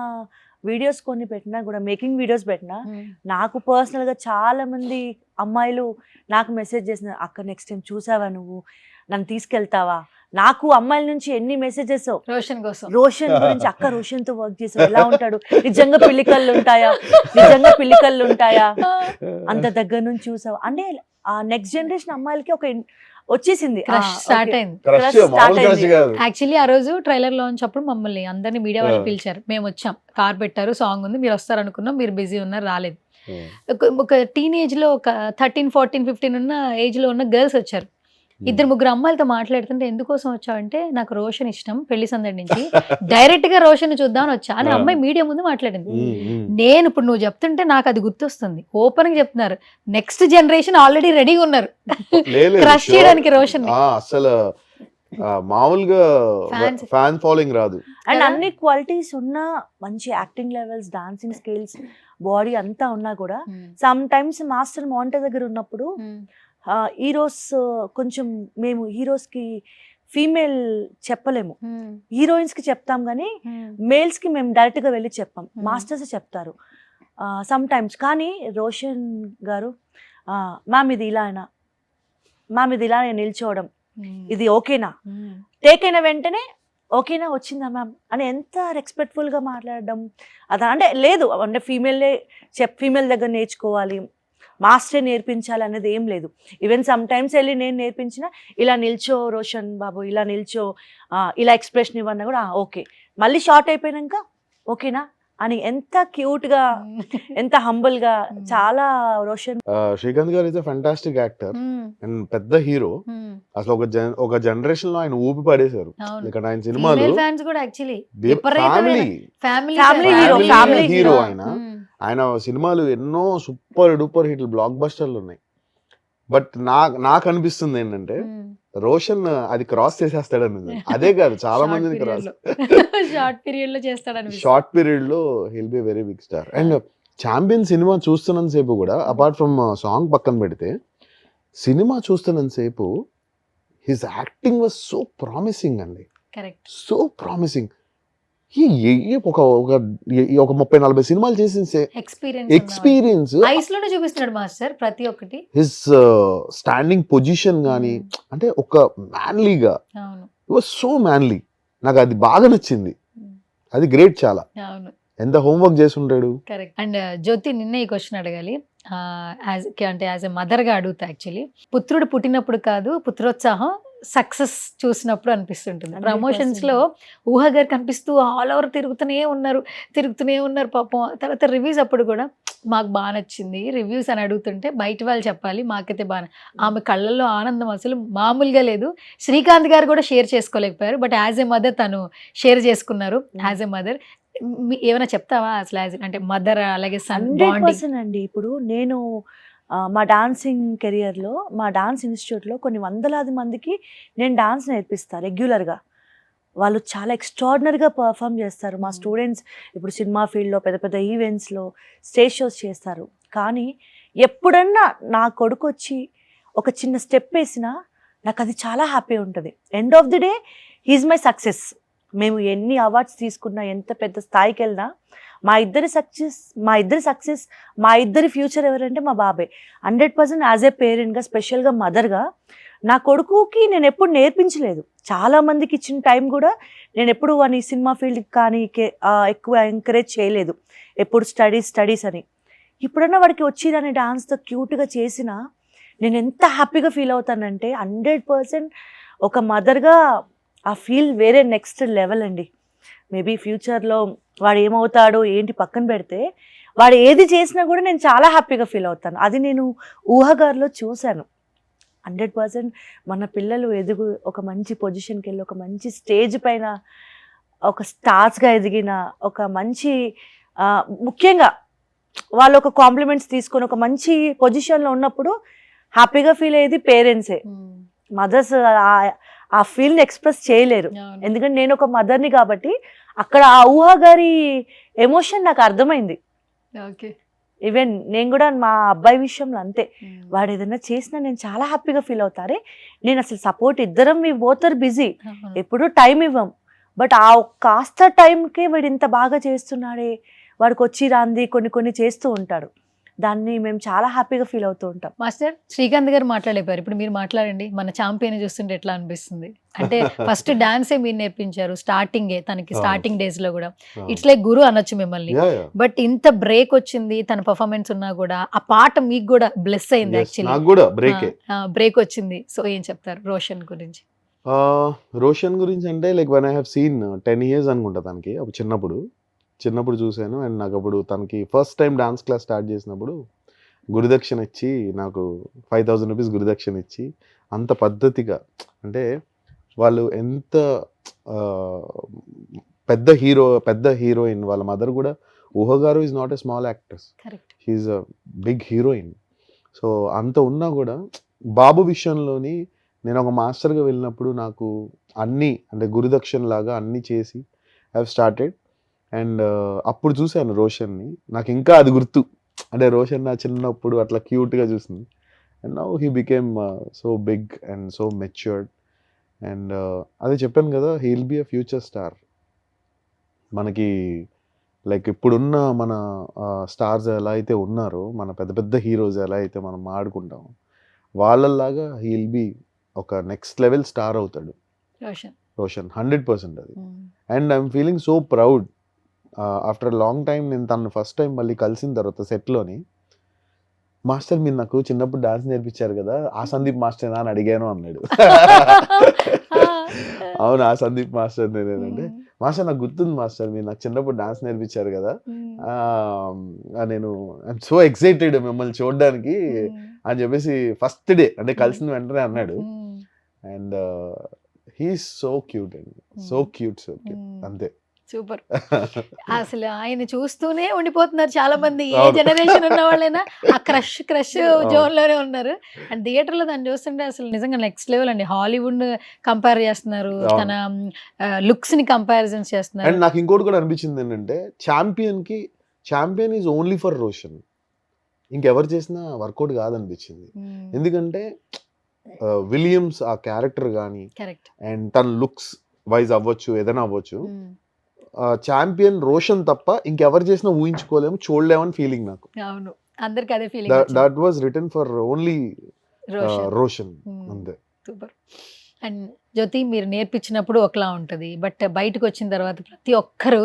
వీడియోస్ కొన్ని పెట్టినా కూడా, మేకింగ్ వీడియోస్ పెట్టినా, నాకు పర్సనల్ గా చాలా మంది అమ్మాయిలు నాకు మెసేజ్ చేసిన, అక్క నెక్స్ట్ టైం చూసావా, నువ్వు నన్ను తీసుకెళ్తావా. నాకు అమ్మాయిల నుంచి ఎన్ని మెసేజెస్ రోషన్ గురించి, అక్క రోషన్ తో వర్క్ చేసావు, ఎలా ఉంటాడు, నిజంగా పిల్లికళ్ళు ఉంటాయా, అంత దగ్గర నుంచి చూసావు అంటే ఆ నెక్స్ట్ జనరేషన్ అమ్మాయిలకి ఒక వచ్చేసింది, స్టార్ట్ అయింది. యాక్చువల్లీ ఆ రోజు ట్రైలర్ లాంచ్ అప్పుడు మమ్మల్ని అందరినీ మీడియా వాళ్ళు పిలిచారు, మేము వచ్చాం, కార్ పెట్టారు, సాంగ్ ఉంది, మీరు వస్తారు అనుకున్నాం, మీరు బిజీ ఉన్నారు, రాలేదు. ఒక టీనేజ్ లో ఒక 13, 14, 15 ఉన్న ఏజ్ లో ఉన్న గర్ల్స్ వచ్చారు. 2-3 అమ్మాయిలతో మాట్లాడుతుంటే, ఎందుకోసం వచ్చావంటే నాకు రోషన్ ఇష్టం, పెళ్లి సందడి నుంచి డైరెక్ట్ గా రోషన్ చూద్దామని వచ్చా అని అమ్మాయి మీడియా ముందు మాట్లాడింది. నేను ఇప్పుడు నువ్వు చెప్తుంటే నాకు అది గుర్తొస్తుంది. ఓపెన్ గా చెప్తున్నారు, నెక్స్ట్ జనరేషన్ ఆల్రెడీ రెడీగా ఉన్నారు క్రష్ చేయడానికి రోషన్. అసలు మామూలుగా ఫ్యాన్ ఫాలోయింగ్ రాదు. అండ్ అన్ని క్వాలిటీస్ ఉన్న, మంచి acting levels, dancing skills, body అంతా ఉన్నా కూడా సమ్ టైమ్స్ మాస్టర్ మానిటర్ దగ్గర ఉన్నప్పుడు హీరోస్ కొంచెం, మేము హీరోస్ కి ఫీమేల్ చెప్పలేము, హీరోయిన్స్ కి చెప్తాం కానీ మేల్స్ కి మేము డైరెక్ట్ గా వెళ్ళి చెప్పాం, మాస్టర్స్ చెప్తారు సమ్ టైమ్స్. కానీ రోషన్ గారు మ్యామ్ ఇది ఇలానా, మ్యామ్ ఇది ఇలా నిల్చోవడం, ఇది ఓకేనా, టేక్ అయిన వెంటనే ఓకేనా, వచ్చిందా మ్యామ్ అని ఎంత రెస్పెక్ట్ఫుల్ గా మాట్లాడడం. అదా అంటే లేదు అంటే ఫీమేల్ దగ్గర నేర్చుకోవాలి, మాస్టర్ నేర్పించాలి అనేది ఏం లేదు. ఈవెన్ సమ్ టైమ్స్ వెళ్ళి నేను నేర్పించిన, ఇలా నిల్చో రోషన్ బాబు, ఇలా నిల్చో, ఇలా ఎక్స్ప్రెషన్ ఇవ్వన్నా కూడా ఓకే, మళ్ళీ షార్ట్ అయిపోయినాక ఓకేనా అని ఎంత క్యూట్ గా, ఎంత హంబుల్ గా, చాలా రోషన్. శ్రీకాంత్ గారు is a fantastic actor and పెద్ద హీరో. అసలు ఒక జనరేషన్ లో ఆయన ఊపి పడేశారు. ఇక్కడ ఆయన సినిమాలు ఫ్యామిలీ హీరో. ఆయన సినిమాలు ఎన్నో సూపర్ డూపర్ హిట్లు, బ్లాక్ బస్టర్లు ఉన్నాయి. బట్ నాకు అనిపిస్తుంది ఏంటంటే రోషన్ అది క్రాస్ చేసేస్తాడని. అదే కాదు, చాలా మందిని క్రాస్ షార్ట్ పీరియడ్ లో he'll very big star. And champion సినిమా చూస్తున్నంత సేపు కూడా, అపార్ట్ ఫ్రమ్ సాంగ్ పక్కన పెడితే, సినిమా చూస్తున్నంత సేపు his acting was so promising అండి, సో ప్రామిసింగ్. ఒక 30-40 సినిమాలు చేసిన ఎక్స్పీరియన్స్, ఐస్ లోనే చూపిస్తున్నాడు మాస్టర్ ప్రతి ఒక్కటి. హిస్ స్టాండింగ్ పొజిషన్ కానీ, అంటే ఒక మ్యాన్లీగా, అవును వాజ్ సో మ్యాన్లీ. నాకు అది బాగా నచ్చింది. అది గ్రేట్ చాలా. అవును ఎంత హోంవర్క్ చేసి ఉంటాడు. కరెక్ట్. అండ్ జ్యోతి, నిన్న ఈ క్వశ్చన్ అడగాలి. యాజ్ ఎ మదర్ గా అడుగుతా. యాక్చువల్లీ పుత్రుడు పుట్టినప్పుడు కాదు, పుత్రోత్సాహం సక్సెస్ చూసినప్పుడు అనిపిస్తుంటుంది. 100% ప్రమోషన్స్ లో ఊహ గారు కనిపిస్తూ ఆల్ ఓవర్ తిరుగుతూనే ఉన్నారు పాపం. తర్వాత రివ్యూస్ అప్పుడు కూడా మాకు బాగా నచ్చింది రివ్యూస్ అని అడుగుతుంటే బయట వాళ్ళు చెప్పాలి, మాకైతే బాగా. ఆమె కళ్ళల్లో ఆనందం అసలు మామూలుగా లేదు. శ్రీకాంత్ గారు కూడా షేర్ చేసుకోలేకపోయారు, బట్ యాజ్ ఎ మదర్ తను షేర్ చేసుకున్నారు. యాజ్ ఎ మదర్ ఏమైనా చెప్తావా అసలు అంటే మదర్ అలాగే సన్ బాండింగ్? 100% అండి. ఇప్పుడు నేను మా డాన్సింగ్ కెరియర్లో, మా డాన్స్ ఇన్స్టిట్యూట్లో కొన్ని వందలాది మందికి నేను డాన్స్ నేర్పిస్తాను రెగ్యులర్గా. వాళ్ళు చాలా ఎక్స్ట్రాడినరీగా పర్ఫామ్ చేస్తారు. మా స్టూడెంట్స్ ఇప్పుడు సినిమా ఫీల్డ్లో పెద్ద పెద్ద ఈవెంట్స్లో స్టేజ్ షోస్ చేస్తారు. కానీ ఎప్పుడన్నా నా కొడుకు వచ్చి ఒక చిన్న స్టెప్ వేసినా నాకు అది చాలా హ్యాపీ ఉంటుంది. End of the day he's my success. మేము ఎన్ని అవార్డ్స్ తీసుకున్నా, ఎంత పెద్ద స్థాయికి వెళ్ళినా, మా ఇద్దరి సక్సెస్, మా ఇద్దరి ఫ్యూచర్ ఎవరంటే మా బాబాయ్. 100% యాజ్ ఏ పేరెంట్గా, స్పెషల్గా మదర్గా నా కొడుకుకి నేను ఎప్పుడు నేర్పించలేదు. చాలామందికి ఇచ్చిన టైం కూడా నేను ఎప్పుడు వాని సినిమా ఫీల్డ్కి కానీ ఎక్కువ ఎంకరేజ్ చేయలేదు. ఎప్పుడు స్టడీస్ అని. ఇప్పుడన్నా వాడికి వచ్చి దాన్ని డాన్స్తో క్యూట్గా చేసినా నేను ఎంత హ్యాపీగా ఫీల్ అవుతానంటే 100% ఒక మదర్గా ఆ ఫీల్ వేరే నెక్స్ట్ లెవెల్ అండి. మేబీ ఫ్యూచర్లో వాడు ఏమవుతాడో ఏంటి పక్కన పెడితే, వాడు ఏది చేసినా కూడా నేను చాలా హ్యాపీగా ఫీల్ అవుతాను. అది నేను ఊహగారిలో చూశాను. 100% మన పిల్లలు ఒక మంచి పొజిషన్కి వెళ్ళి, ఒక మంచి స్టేజ్ పైన ఒక స్టార్స్గా ఎదిగిన, ఒక మంచి ముఖ్యంగా వాళ్ళు ఒక కాంప్లిమెంట్స్ తీసుకొని ఒక మంచి పొజిషన్లో ఉన్నప్పుడు హ్యాపీగా ఫీల్ అయ్యేది పేరెంట్సే. మదర్స్ ఆ ఫీల్ని ఎక్స్ప్రెస్ చేయలేరు. ఎందుకంటే నేను ఒక మదర్ని కాబట్టి అక్కడ ఆ ఊహ గారి ఎమోషన్ నాకు అర్థమైంది. ఈవెన్ నేను కూడా మా అబ్బాయి విషయంలో అంతే. వాడు ఏదైనా చేసినా నేను చాలా హ్యాపీగా ఫీల్ అవుతారే. నేను అసలు సపోర్ట్, ఇద్దరం మీ బోత్ ఆర్ బిజీ, ఎప్పుడూ టైం ఇవ్వం. బట్ ఆ కాస్త టైంకే వీడు ఇంత బాగా చేస్తున్నాడే, వాడికి వచ్చి రాంది కొన్ని చేస్తూ ఉంటాడు. దాన్ని మేము చాలా హ్యాపీగా ఫీల్ అవుతూ ఉంటాం. మాస్టర్, శ్రీకాంత్ గారు మాట్లాడేపారు, ఇప్పుడు మీరు మాట్లాడండి. మన ఛాంపియన్ చూస్తుంటే ఎట్లా అనిపిస్తుంది? అంటే ఫస్ట్ డాన్సే మీరు నేర్పించారు తనకి స్టార్టింగ్ డేస్ లో కూడా. ఇట్స్ లైక్ గురు అనొచ్చు మిమ్మల్ని. బట్ ఇంత బ్రేక్ వచ్చింది తన పర్ఫార్మెన్స్ ఉన్నా కూడా, ఆ పాట మీకు కూడా బ్లెస్ అయింది. యాక్చువల్లీ బ్రేక్ వచ్చింది. సో ఏం చెప్తారు రోషన్ గురించి? రోషన్ గురించి అంటే like one I have seen 10 years అనుకుంటా తనకి. అప్పుడు చిన్నప్పుడు చూశాను. అండ్ నాకు అప్పుడు తనకి first time dance class start చేసినప్పుడు గురుదక్షిణ ఇచ్చి, నాకు 5,000 రూపీస్ గురుదక్షిణ ఇచ్చి, అంత పద్ధతిగా, అంటే వాళ్ళు ఎంత పెద్ద హీరోయిన్ వాళ్ళ మదర్ కూడా. ఊహ గారు is not a small actress, she's a big heroine. So అంత ఉన్నా కూడా బాబు విషయంలోని నేను ఒక మాస్టర్గా వెళ్ళినప్పుడు నాకు అన్నీ, అంటే గురుదక్షిణ లాగా అన్నీ చేసి హ్యావ్ స్టార్టెడ్. అండ్ అప్పుడు చూశాను రోషన్ని. నాకు ఇంకా అది గుర్తు, అంటే రోషన్ నా చిన్నప్పుడు అట్లా క్యూట్గా చూసింది. And now he became so big and so matured. And అదే చెప్పాను కదా, he will be a future star. మనకి లైక్ ఇప్పుడున్న మన స్టార్స్ ఎలా అయితే ఉన్నారో, మన పెద్ద హీరోస్ ఎలా అయితే మనం ఆడుకుంటాం, వాళ్ళలాగా హీ విల్ బి ఒక నెక్స్ట్ లెవెల్ స్టార్ అవుతాడు రోషన్. 100% అది. And I'm feeling so proud. After long time నేను తను ఫస్ట్ టైం మళ్ళీ కలిసిన తర్వాత సెట్లోని, మాస్టర్ మీరు నాకు చిన్నప్పుడు డాన్స్ నేర్పించారు కదా, ఆ సందీప్ మాస్టర్ అని అడిగాను అన్నాడు. అవును, ఆ సందీప్ మాస్టర్ నేనంటే, మాస్టర్ నాకు గుర్తుంది మాస్టర్, మీరు నాకు చిన్నప్పుడు డాన్స్ నేర్పించారు కదా, నేను ఐఎమ్ సో ఎక్సైటెడ్ మిమ్మల్ని చూడడానికి అని చెప్పేసి ఫస్ట్ డే అంటే కలిసిన వెంటనే అన్నాడు. అండ్ హీఈస్ సో క్యూట్ అండి, సో క్యూట్ అంతే. సూపర్. అసలు ఆయన చూస్తూనే ఉండిపోతున్నారు చాలా మంది, ఏ జనరేషన్ ఉన్న వాళ్ళైనా ఆ క్రష్ జోన్ లోనే ఉన్నారు. అండ్ థియేటర్ లో దాన్ని చూస్తుంటే అసలు నిజంగా నెక్స్ట్ లెవెల్ అండి. హాలీవుడ్ కంపేర్ చేస్తున్నారు, తన లుక్స్ ని కంపారిజన్స్ చేస్తున్నారు. అండ్ నాకు ఇంకోటి కూడా అనిపించింది ఏంటంటే, champion is only for Roshan. ఇంకెవరు చేసినా వర్కౌట్ కాదనిపించింది. ఎందుకంటే విలియమ్స్ ఆ క్యారెక్టర్ కానీ, అండ్ తన లుక్స్ వైజ్ అవ్వచ్చు, ఏదైనా అవ్వచ్చు, ఛాంపియన్ రోషన్ తప్ప ఇంకెవరు చేసినా ఊహించుకోలేము, చూడలేమని ఫీలింగ్ నాకు. అవును, అందరికి అదే feeling. That was written for only Roshan. Hmm. అంతే. సూపర్. అండ్ జ్యోతి, మీరు నేర్పించినప్పుడు ఒకలా ఉంటుంది, బట్ బయటకు వచ్చిన తర్వాత ప్రతి ఒక్కరు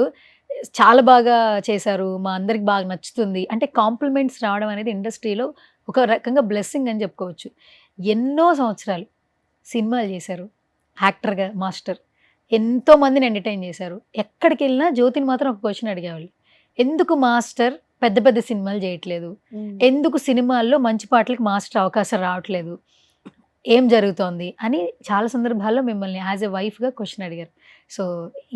చాలా బాగా చేశారు, మా అందరికి బాగా నచ్చుతుంది అంటే కాంప్లిమెంట్స్ రావడం అనేది ఇండస్ట్రీలో ఒక రకంగా బ్లెస్సింగ్ అని చెప్పుకోవచ్చు. ఎన్నో సంవత్సరాలు సినిమాలు చేశారు, యాక్టర్గా మాస్టర్, ఎంతో మందిని ఎంటర్టైన్ చేశారు. ఎక్కడికి వెళ్ళినా జ్యోతిని మాత్రం ఒక క్వశ్చన్ అడిగేవాళ్ళు, ఎందుకు మాస్టర్ పెద్ద పెద్ద సినిమాలు చేయట్లేదు, ఎందుకు సినిమాల్లో మంచి పాటలకు మాస్టర్ అవకాశం రావట్లేదు, ఏం జరుగుతోంది అని చాలా సందర్భాల్లో మిమ్మల్ని యాజ్ ఎ వైఫ్గా క్వశ్చన్ అడిగారు. సో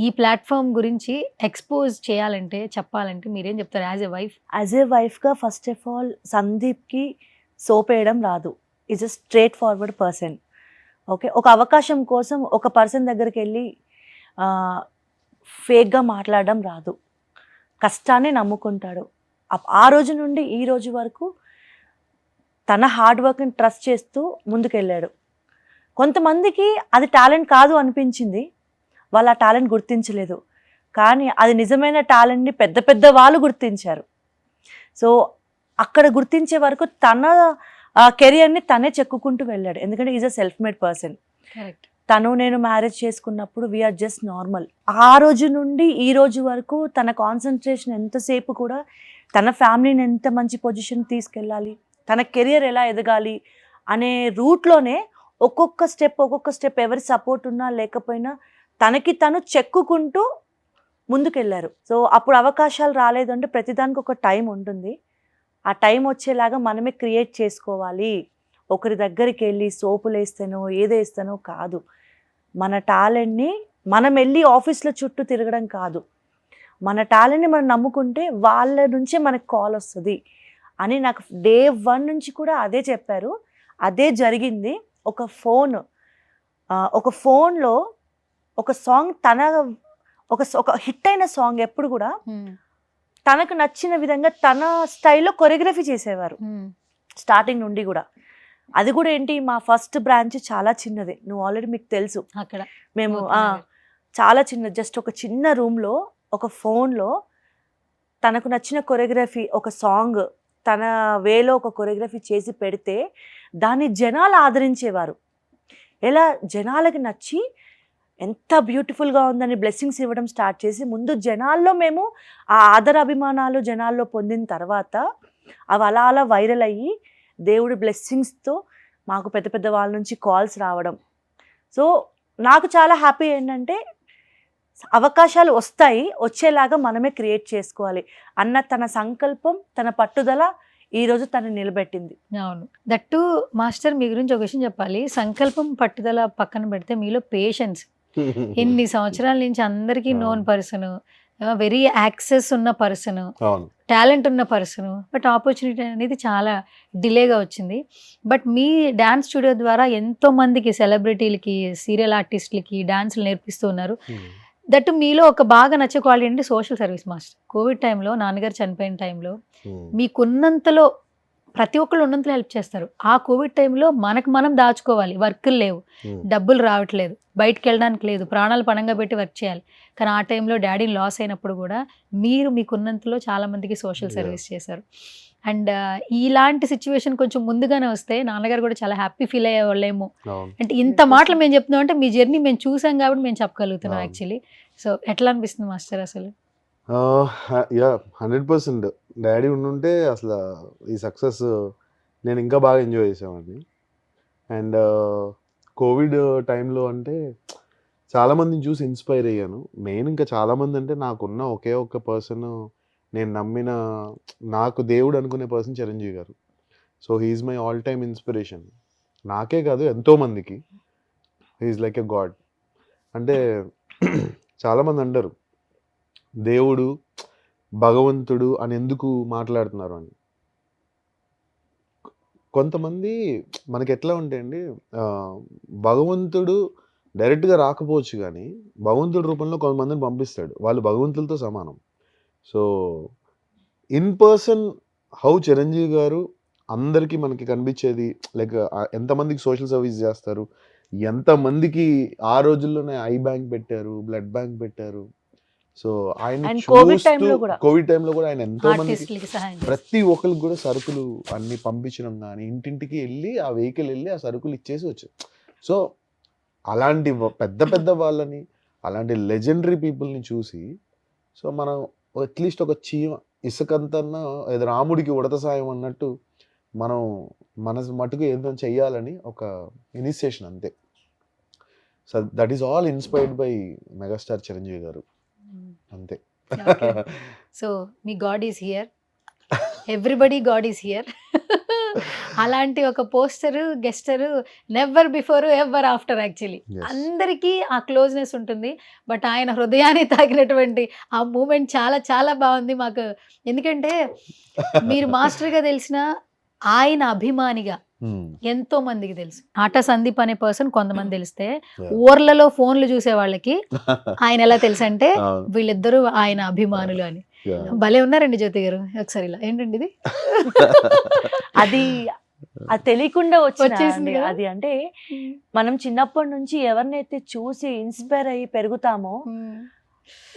ఈ ప్లాట్ఫామ్ గురించి ఎక్స్పోజ్ చేయాలంటే, చెప్పాలంటే మీరేం చెప్తారు as a wife? As a వైఫ్గా ఫస్ట్ ఆఫ్ ఆల్ సందీప్కి సోప్ వేయడం రాదు. Is a straightforward person. Okay, ఒక అవకాశం కోసం ఒక పర్సన్ దగ్గరికి వెళ్ళి ఫేక్గా మాట్లాడడం రాదు. కష్టాన్ని నమ్ముకుంటాడు. ఆ రోజు నుండి ఈ రోజు వరకు తన హార్డ్ వర్క్ని ట్రస్ట్ చేస్తూ ముందుకెళ్ళాడు. కొంతమందికి అది టాలెంట్ కాదు అనిపించింది, వాళ్ళు ఆ టాలెంట్ గుర్తించలేదు, కానీ అది నిజమైన టాలెంట్ని పెద్ద పెద్ద వాళ్ళు గుర్తించారు. సో అక్కడ గుర్తించే వరకు తన కెరియర్ని తనే చెక్కుకుంటూ వెళ్ళాడు. ఎందుకంటే is a self made person. Correct. తను నేను మ్యారేజ్ చేసుకున్నప్పుడు వీఆర్ జస్ట్ నార్మల్. ఆ రోజు నుండి ఈ రోజు వరకు తన కాన్సన్ట్రేషన్ ఎంతసేపు కూడా తన ఫ్యామిలీని ఎంత మంచి పొజిషన్ తీసుకెళ్ళాలి, తన కెరియర్ ఎలా ఎదగాలి అనే రూట్లోనే ఒక్కొక్క స్టెప్ ఎవరి సపోర్ట్ ఉన్నా లేకపోయినా తనకి తను చెక్కుకుంటూ ముందుకెళ్ళారు. సో అప్పుడు అవకాశాలు రాలేదు అంటే ప్రతిదానికి ఒక టైం ఉంటుంది. ఆ టైం వచ్చేలాగా మనమే క్రియేట్ చేసుకోవాలి. ఒకరి దగ్గరికి వెళ్ళి సోపులు వేస్తానో ఏదేస్తానో కాదు. మన టాలెంట్ని మనం వెళ్ళి ఆఫీస్లో చుట్టూ తిరగడం కాదు. మన టాలెంట్ని మనం నమ్ముకుంటే వాళ్ళ నుంచే మనకు కాల్ వస్తుంది అని నాకు డే 1 నుంచి కూడా అదే చెప్పారు. అదే జరిగింది. ఒక ఫోన్లో ఒక సాంగ్ ఒక హిట్ అయిన సాంగ్ ఎప్పుడు కూడా తనకు నచ్చిన విధంగా తన స్టైల్లో కొరియోగ్రఫీ చేసేవారు స్టార్టింగ్ నుండి కూడా. అది కూడా ఏంటి, మా ఫస్ట్ బ్రాంచ్ చాలా చిన్నది, నువ్వు ఆల్రెడీ మీకు తెలుసు. అక్కడ మేము చాలా చిన్న, జస్ట్ ఒక చిన్న రూమ్లో ఒక ఫోన్లో తనకు నచ్చిన కొరియోగ్రఫీ, ఒక సాంగ్ తన వేలో ఒక కొరియోగ్రఫీ చేసి పెడితే దాన్ని జనాలు ఆదరించేవారు. ఎలా జనాలకి నచ్చి ఎంత బ్యూటిఫుల్గా ఉందని బ్లెస్సింగ్స్ ఇవ్వడం స్టార్ట్ చేసి ముందు జనాల్లో మేము ఆ ఆదర అభిమానాలు జనాల్లో పొందిన తర్వాత అవి అలా అలా వైరల్ అయ్యి దేవుడి బ్లెస్సింగ్స్తో మాకు పెద్ద పెద్ద వాళ్ళ నుంచి కాల్స్ రావడం. సో నాకు చాలా హ్యాపీ ఏంటంటే అవకాశాలు వస్తాయి, వచ్చేలాగా మనమే క్రియేట్ చేసుకోవాలి అన్న తన సంకల్పం, తన పట్టుదల ఈరోజు తను నిలబెట్టింది. అవును, దట్టు మాస్టర్ మీ గురించి ఒక విషయం చెప్పాలి. సంకల్పం పట్టుదల పక్కన పెడితే మీలో పేషెన్స్, ఇన్ని సంవత్సరాల నుంచి అందరికీ నోన్ పర్సన్, వెరీ యాక్సెస్ ఉన్న పర్సన్, టాలెంట్ ఉన్న పర్సన్, బట్ ఆపర్చునిటీ అనేది చాలా డిలేగా వచ్చింది. బట్ మీ డ్యాన్స్ స్టూడియో ద్వారా ఎంతో మందికి, సెలబ్రిటీలకి, సీరియల్ ఆర్టిస్టులకి డాన్సులు నేర్పిస్తూ ఉన్నారు. దట్టు మీలో ఒక బాగా నచ్చే క్వాలిటీ అంటే సోషల్ సర్వీస్ మాస్టర్. కోవిడ్ టైంలో, నాన్నగారు చనిపోయిన టైంలో మీకున్నంతలో ప్రతి ఒక్కళ్ళు ఉన్నంతలో హెల్ప్ చేస్తారు. ఆ కోవిడ్ టైంలో మనకు మనం దాచుకోవాలి, వర్కులు లేవు, డబ్బులు రావట్లేదు, బయటకు వెళ్ళడానికి లేదు, ప్రాణాలు పణంగా పెట్టి వర్క్ చేయాలి. కానీ ఆ టైంలో డాడీని లాస్ అయినప్పుడు కూడా మీరు మీకున్నంతలో చాలా మందికి సోషల్ సర్వీస్ చేశారు. అండ్ ఇలాంటి సిచ్యువేషన్ కొంచెం ముందుగానే వస్తే నాన్నగారు కూడా చాలా హ్యాపీ ఫీల్ అయ్యేవాళ్ళేమో. అంటే ఇంత మాటలు మేము చెప్తున్నాం అంటే మీ జర్నీ మేము చూసాం కాబట్టి మేము చెప్పగలుగుతున్నాం యాక్చువల్లీ. సో ఎట్లా అనిపిస్తుంది మాస్టర్ అసలు? 100% డాడీ ఉండుంటే అసలు ఈ సక్సెస్ నేను ఇంకా బాగా ఎంజాయ్ చేసేవాడిని. అండ్ కోవిడ్ టైంలో అంటే చాలామందిని చూసి ఇన్స్పైర్ అయ్యాను. మెయిన్ ఇంకా చాలామంది అంటే నాకున్న ఒకే ఒక్క పర్సన్, నేను నమ్మిన, నాకు దేవుడు అనుకునే పర్సన్ చిరంజీవి గారు. So he's my all time inspiration. నాకే కాదు ఎంతోమందికి హీఈస్ లైక్ ఎ గాడ్. అంటే చాలామంది అంటారు దేవుడు, భగవంతుడు అని ఎందుకు మాట్లాడుతున్నారు అని. కొంతమంది మనకి ఎట్లా ఉంటాయండి, భగవంతుడు డైరెక్ట్గా రాకపోవచ్చు కానీ భగవంతుడి రూపంలో కొంతమందిని పంపిస్తాడు, వాళ్ళు భగవంతులతో సమానం. So in person how Chiranjeevi గారు అందరికీ మనకి కనిపించేది, లైక్ ఎంతమందికి సోషల్ సర్వీస్ చేస్తారు, ఎంతమందికి ఆ రోజుల్లోనే ఐ బ్యాంక్ పెట్టారు, బ్లడ్ బ్యాంక్ పెట్టారు, సో ఆయన And COVID time లో కూడా. కోవిడ్ టైంలో కూడా ఆయన ఎంతో మందికి ఆర్టిస్టులకి సహాయం చేస్తారు. ప్రతి ఒక్కరికి కూడా సరుకులు అన్ని పంపించడం కానీ ఇంటింటికి వెళ్ళి ఆ వెహికల్ వెళ్ళి ఆ సరుకులు ఇచ్చేసి వచ్చారు. సో అలాంటి పెద్ద పెద్ద వాళ్ళని అలాంటి లెజెండరీ పీపుల్ని చూసి సో మనం అట్లీస్ట్ ఒక చీమ ఇసుకంతన్నా ఏదో రాముడికి ఉడత సాయం అన్నట్టు మనం మన మటుకు ఏదో చెయ్యాలని ఒక ఇనిషియేషన్ అంతే. So that is all inspired by megastar Chiranjeevi garu అంతే. సో మీ god is here, everybody god is here. అలాంటి ఒక posture gesture never before ever after actually Yes. అందరికీ ఆ క్లోజ్నెస్ ఉంటుంది. బట్ ఆయన హృదయాన్ని తాకినటువంటి ఆ మూమెంట్ చాలా చాలా బాగుంది మాకు. ఎందుకంటే మీరు మాస్టర్గా తెలిసిన ఆయన అభిమానిగా ఎంతో మందికి తెలుసు. ఆటా సందీప్ అనే పర్సన్ కొంతమంది తెలిస్తే ఊర్లలో ఫోన్లు చూసే వాళ్ళకి ఆయన ఎలా తెలుసు అంటే వీళ్ళిద్దరూ ఆయన అభిమానులు అని. భలే ఉన్నారండి జ్యోతి గారు. ఒకసారి ఇలా ఏంటండి ఇది అది తెలియకుండా వచ్చేసింది వచ్చేసింది కదా? అది. అంటే మనం చిన్నప్పటి నుంచి ఎవరినైతే చూసి ఇన్స్పైర్ అయ్యి పెరుగుతామో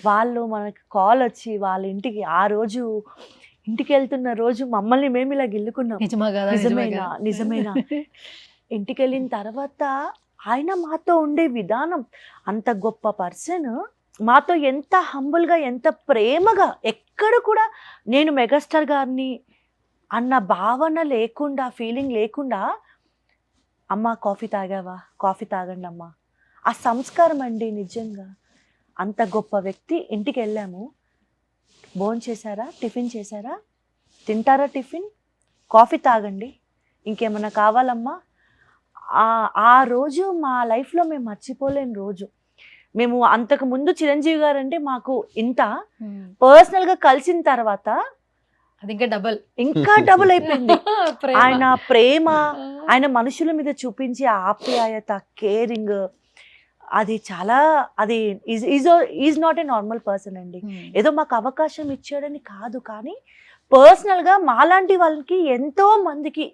వాళ్ళు మనకి కాల్ వచ్చి వాళ్ళ ఇంటికి ఆ రోజు ఇంటికి వెళ్తున్న రోజు మమ్మల్ని మేము ఇలా గిల్లుకున్నాం. నిజమా కదా? నిజమేనా నిజమేనా ఇంటికి వెళ్ళిన తర్వాత ఆయన మాతో ఉండే విధానం, అంత గొప్ప పర్సన్ మాతో ఎంత హంబుల్గా ఎంత ప్రేమగా, ఎక్కడ కూడా నేను మెగాస్టార్ గారిని అన్న భావన లేకుండా ఫీలింగ్ లేకుండా, అమ్మ కాఫీ తాగావా, కాఫీ తాగండి అమ్మా, ఆ సంస్కారం అండి. నిజంగా అంత గొప్ప వ్యక్తి ఇంటికి వెళ్ళాము, భోంచేశారా, టిఫిన్ చేశారా, తింటారా టిఫిన్, కాఫీ తాగండి, ఇంకేమన్నా కావాలమ్మా. ఆ రోజు మా లైఫ్లో మేము మర్చిపోలేని రోజు. మేము అంతకు ముందు చిరంజీవి గారు అంటే మాకు ఇంత, పర్సనల్గా కలిసిన తర్వాత అది ఇంకా డబుల్ అయిపోయింది. ఆయన ప్రేమ, ఆయన మనుషుల మీద చూపించే ఆప్యాయత, కేరింగ్, అది చాలా, అది is not a normal person అండి. ఏదో మాకు అవకాశం ఇచ్చాడని కాదు, కానీ పర్సనల్గా మాలాంటి వాళ్ళకి ఎంతో మందికి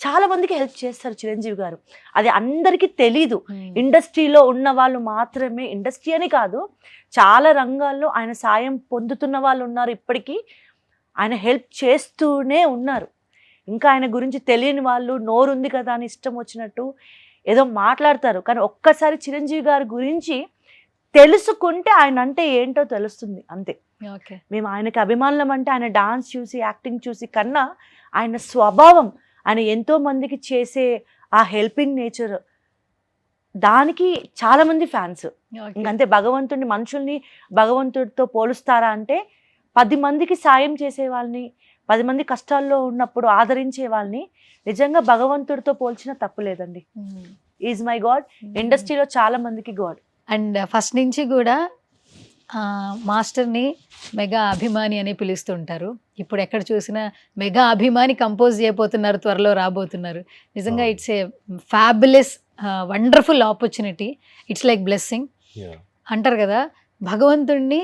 చాలా మందికి హెల్ప్ చేస్తారు చిరంజీవి గారు. అది అందరికీ తెలీదు. ఇండస్ట్రీలో ఉన్న వాళ్ళు మాత్రమే, ఇండస్ట్రీ అని కాదు, చాలా రంగాల్లో ఆయన సాయం పొందుతున్న వాళ్ళు ఉన్నారు. ఇప్పటికీ ఆయన హెల్ప్ చేస్తూనే ఉన్నారు. ఇంకా ఆయన గురించి తెలియని వాళ్ళు నోరుంది కదా అని ఇష్టం వచ్చినట్టు ఏదో మాట్లాడతారు. కానీ ఒక్కసారి చిరంజీవి గారి గురించి తెలుసుకుంటే ఆయన అంటే ఏంటో తెలుస్తుంది అంతే. మేము ఆయనకి అభిమానులం అంటే ఆయన డాన్స్ చూసి, యాక్టింగ్ చూసి కన్నా ఆయన స్వభావం, ఆయన ఎంతో మందికి చేసే ఆ హెల్పింగ్ నేచర్, దానికి చాలా మంది ఫ్యాన్స్. ఇంకంతే. భగవంతుడిని, మనుషుల్ని భగవంతుడితో పోలుస్తారా అంటే 10 మందికి సాయం చేసే వాళ్ళని, 10 మంది కష్టాల్లో ఉన్నప్పుడు ఆదరించే వాళ్ళని నిజంగా భగవంతుడితో పోల్చిన తప్పు లేదండి. Is my God. ఇండస్ట్రీలో చాలా మందికి గాడ్. అండ్ ఫస్ట్ నుంచి కూడా మాస్టర్ని మెగా అభిమాని అని పిలుస్తుంటారు. ఇప్పుడు ఎక్కడ చూసినా మెగా అభిమాని కంపోజ్ చేయబోతున్నారు, త్వరలో రాబోతున్నారు. నిజంగా it's a fabulous wonderful opportunity. It's like blessing అంటారు కదా. భగవంతుడిని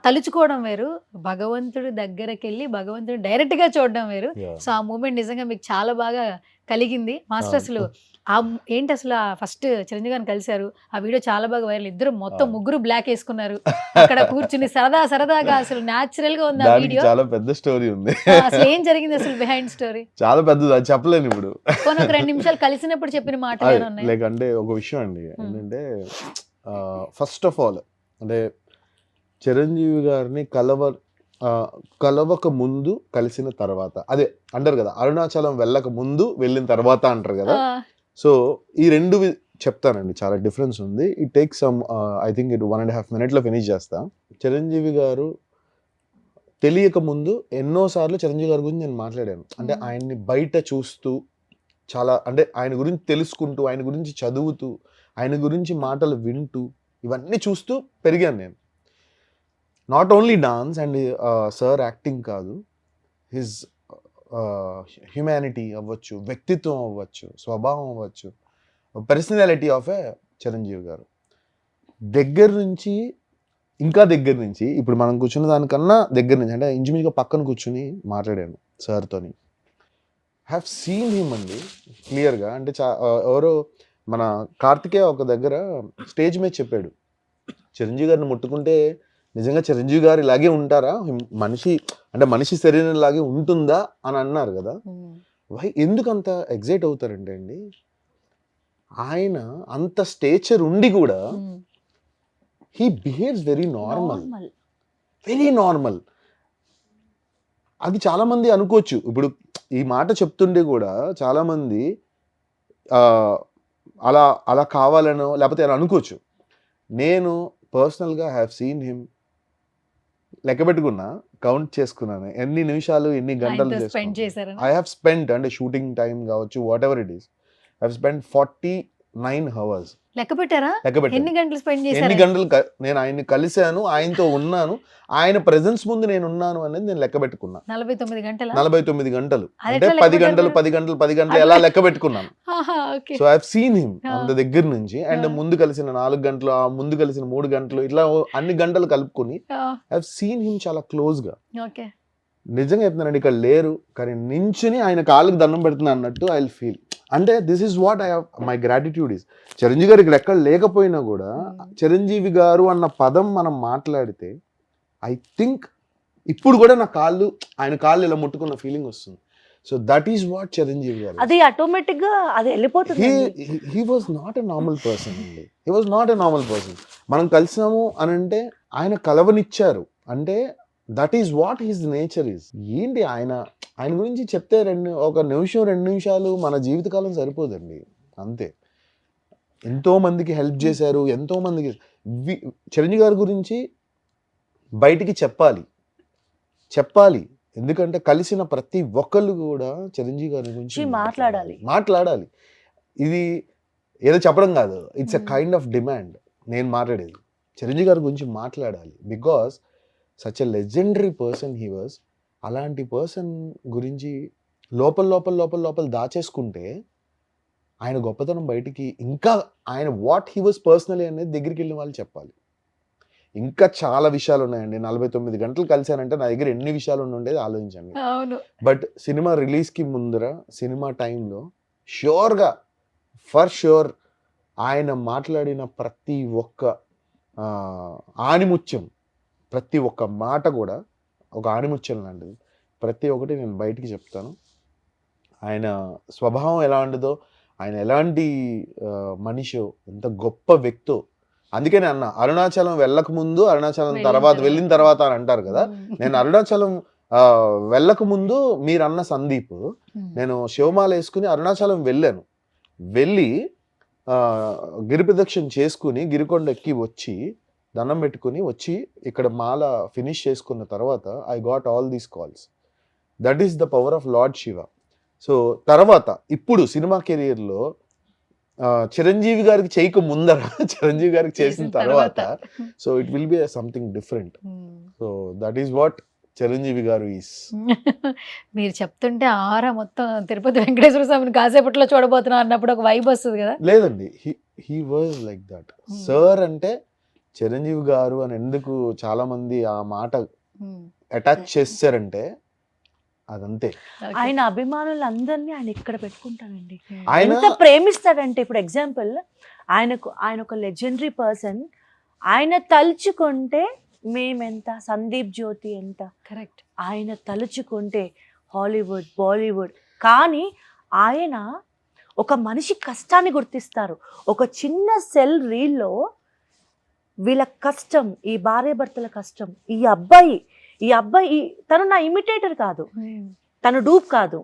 తలుచుకోవడం వేరు, భగవంతుడి దగ్గరికి వెళ్ళి భగవంతుడు డైరెక్ట్గా చూడడం వేరు. సో ఆ మూమెంట్ నిజంగా మీకు చాలా బాగా కలిగింది. మాస్టర్ అసలు ఏంటి అసలు ఫస్ట్ చిరంజీవి గారిని కలిశారు, ఆ వీడియో చాలా బాగా వైరల్. ఇద్దరు మొత్తం ముగ్గురు బ్లాక్ వేసుకున్నారు, అక్కడ కూర్చుని సరదాగా అసలు న్యాచురల్ గా ఉంది ఆ వీడియో. చాలా పెద్ద స్టోరీ ఉంది. అసలు ఏం జరిగింది అసలు బిహైండ్ స్టోరీ? చాలా పెద్దది, అది చెప్పలేను ఇప్పుడు. ఒక 2 నిమిషాలు కలిసినప్పుడు చెప్పిన మాటలు ఏమైనా ఉన్నాయా? లైక్ అంటే ఒక విషయం అండి ఏంటంటే, ఫస్ట్ ఆఫ్ ఆల్ అంటే చిరంజీవి గారిని కలవక ముందు కలిసిన తర్వాత, అదే అంటారు కదా అరుణాచలం వెళ్ళక ముందు వెళ్ళిన తర్వాత అంటారు కదా. సో ఈ రెండు చెప్తానండి, చాలా డిఫరెన్స్ ఉంది. It take some I think it 1.5 minutes finish చేస్తా. చిరంజీవి గారు తెలియక ముందు ఎన్నోసార్లు చిరంజీవి గారి గురించి నేను మాట్లాడాను. అంటే ఆయన్ని బయట చూస్తూ, చాలా అంటే ఆయన గురించి తెలుసుకుంటూ, ఆయన గురించి చదువుతూ, ఆయన గురించి మాటలు వింటూ, ఇవన్నీ చూస్తూ పెరిగాను నేను. Not only dance and sir acting కాదు, హిజ్ హ్యుమానిటీ అవ్వచ్చు, వ్యక్తిత్వం అవ్వచ్చు, స్వభావం అవ్వచ్చు, పర్సనాలిటీ ఆఫ్ ఏ చిరంజీవి గారు దగ్గర నుంచి ఇప్పుడు మనం కూర్చున్న దానికన్నా దగ్గర నుంచి, అంటే ఇంచుమించుగా పక్కన కూర్చుని మాట్లాడాను సార్తోని. హ్యావ్ సీన్ హిమ్ అండి క్లియర్గా. అంటే ఎవరో మన కార్తికేయ ఒక దగ్గర స్టేజ్ మీద చెప్పాడు, చిరంజీవి గారిని ముట్టుకుంటే నిజంగా చిరంజీవి గారు ఇలాగే ఉంటారా, మనిషి శరీరం లాగే ఉంటుందా అని అన్నారు కదా. ఎందుకు అంత ఎగ్జైట్ అవుతారంటే అండి, ఆయన అంత స్టేచర్ ఉండి కూడా హీ బిహేవ్స్ వెరీ నార్మల్. అది చాలా మంది అనుకోవచ్చు. ఇప్పుడు ఈ మాట చెప్తుండే కూడా చాలా మంది అలా అలా కావాలనో లేకపోతే అలా అనుకోవచ్చు. నేను పర్సనల్గా హ్యావ్ సీన్ హిమ్, లెక్క పెట్టుకున్నా, కౌంట్ చేసుకున్నాను ఎన్ని నిమిషాలు ఎన్ని గంటలు ఐ హ్యావ్ స్పెంట్, అంటే షూటింగ్ టైం కావచ్చు, what ever it is, I have spent 49 hours. లెక్క పెట్టారా? ఎన్ని గంటలు స్పెండ్ చేశారు? ఎన్ని గంటలు నేను ఆయన్ని కలిశాను, ఆయనతో ఉన్నాను, ఆయన ప్రెజెన్స్ ముందు నేను ఉన్నాను అనేది నేను లెక్క పెట్టుకున్నా. 49 గంటలు. 49 గంటలు అంటే 10 గంటలు ఎలా లెక్క పెట్టుకున్నాను. So I have seen him అంత దగ్గర నుంచి. అండ్ ముందు కలిసిన 4 గంటలు, ఆ ముందు కలిసిన 3 గంటలు, ఇట్లా అన్ని గంటలు కలుపుకొని ఐ హావ్ సీన్ హిమ్ చాలా క్లోజ్ గా. నిజంగా చెప్తున్నానండి, ఇక్కడ లేరు కానీ నించుని ఆయన కాళ్ళకి దండం పెడుతున్నా అన్నట్టు ఐ విల్ ఫీల్. అంటే this is what I have my gratitude is. Chiranjeevi గారు ఇక్కడ ఎక్కడ లేకపోయినా కూడా చిరంజీవి గారు అన్న పదం మనం మాట్లాడితే ఐ థింక్ ఇప్పుడు కూడా నా ఆయన కాళ్ళు ఇలా ముట్టుకున్న ఫీలింగ్ వస్తుంది. So that is what Chiranjeevi garu. అది ఆటోమేటిక్ గా అది వెళ్ళిపోతుంది. He was not a normal person అండి. He was not a normal person. మనం కలిసాము అని అంటే ఆయన కలవనిచ్చారు అంటే that is what his nature is. ఏంటి ఆయన గురించి చెప్తే ఒక నిమిషం 2 నిమిషాలు మన జీవితకాలం సరిపోదండి, అంతే. ఎంతో మందికి హెల్ప్ చేశారు, ఎంతో మందికి. చిరంజీవి గారి గురించి బయటికి చెప్పాలి ఎందుకంటే కలిసిన ప్రతి ఒక్కళ్ళు కూడా చిరంజీవి గారి గురించి మాట్లాడాలి. ఇది ఏదో చెప్పడం కాదు, it's a kind of demand. నేను మాట్లాడేది చిరంజీవి గారి గురించి మాట్లాడాలి, because such a legendary person he was. అలాంటి పర్సన్ గురించి లోపల దాచేసుకుంటే ఆయన గొప్పతనం బయటికి, ఇంకా ఆయన వాట్ హీ వాజ్ పర్సనలీ అనేది దగ్గరికి వెళ్ళిన వాళ్ళు చెప్పాలి. ఇంకా చాలా విషయాలు ఉన్నాయండి. 49 గంటలు కలిశానంటే నా దగ్గర ఎన్ని విషయాలు ఉండేది ఆలోచించండి. బట్ సినిమా రిలీజ్కి ముందర, సినిమా టైంలో ఫర్ ష్యూర్ ఆయన మాట్లాడిన ప్రతి ఒక్క ఆణిముత్యం, ప్రతి ఒక్క మాట కూడా ఒక ఆణిముత్యం లాంటిది. ప్రతి ఒక్కటి నేను బయటికి చెప్తాను. ఆయన స్వభావం ఎలా ఉండదో, ఆయన ఎలాంటి మనిషో, ఎంత గొప్ప వ్యక్తో. అందుకనే అన్న, అరుణాచలం వెళ్ళక ముందు, అరుణాచలం వెళ్ళిన తర్వాత అని అంటారు కదా. నేను అరుణాచలం వెళ్ళక ముందు మీరన్న సందీప్, నేను శివమాల వేసుకుని అరుణాచలం వెళ్ళి గిరి ప్రదక్షిణ చేసుకుని గిరికొండ ఎక్కి వచ్చి దండం పెట్టుకుని వచ్చి ఇక్కడ మాల ఫినిష్ చేసుకున్న తర్వాత I got all these calls. That is the power of lord Shiva. So తర్వాత ఇప్పుడు సినిమా కెరియర్లో చిరంజీవి గారికి చేయక ముందర, చిరంజీవి గారికి చేసిన తర్వాత, so it will be something different. So that is what Chiranjeevi గారు ఈస్. మీరు చెప్తుంటే ఆరా మొత్తం తిరుపతి వెంకటేశ్వర స్వామిని కాసేపట్లో చూడబోతున్నా అన్నప్పుడు ఒక వైబ్ వస్తుంది కదా. లేదండి, he was like that. Sir అంటే చిరంజీవి గారు అని ఎందుకు చాలా మంది ఆ మాట అటాచ్ చేస్తారంటే అదంతే. ఆయన అభిమానులందరినీ ఆయన ఇక్కడ పెట్టుకుంటానండి. ఎంత ప్రేమిస్తాడంటే, ఇప్పుడు ఎగ్జాంపుల్ ఆయన ఒక లెజెండరీ పర్సన్. ఆయన తలుచుకుంటే మేమెంత, సందీప్ జ్యోతి ఎంత, కరెక్ట్. ఆయన తలుచుకుంటే హాలీవుడ్, బాలీవుడ్. కానీ ఆయన ఒక మనిషి కష్టాన్ని గుర్తిస్తారు. ఒక చిన్న సెల్ రీల్లో వీళ్ళ కష్టం, ఈ భార్య భర్తల కష్టం, ఈ అబ్బాయి తను నా ఇమిటేటర్ కాదు, తను డూప్ కాదు,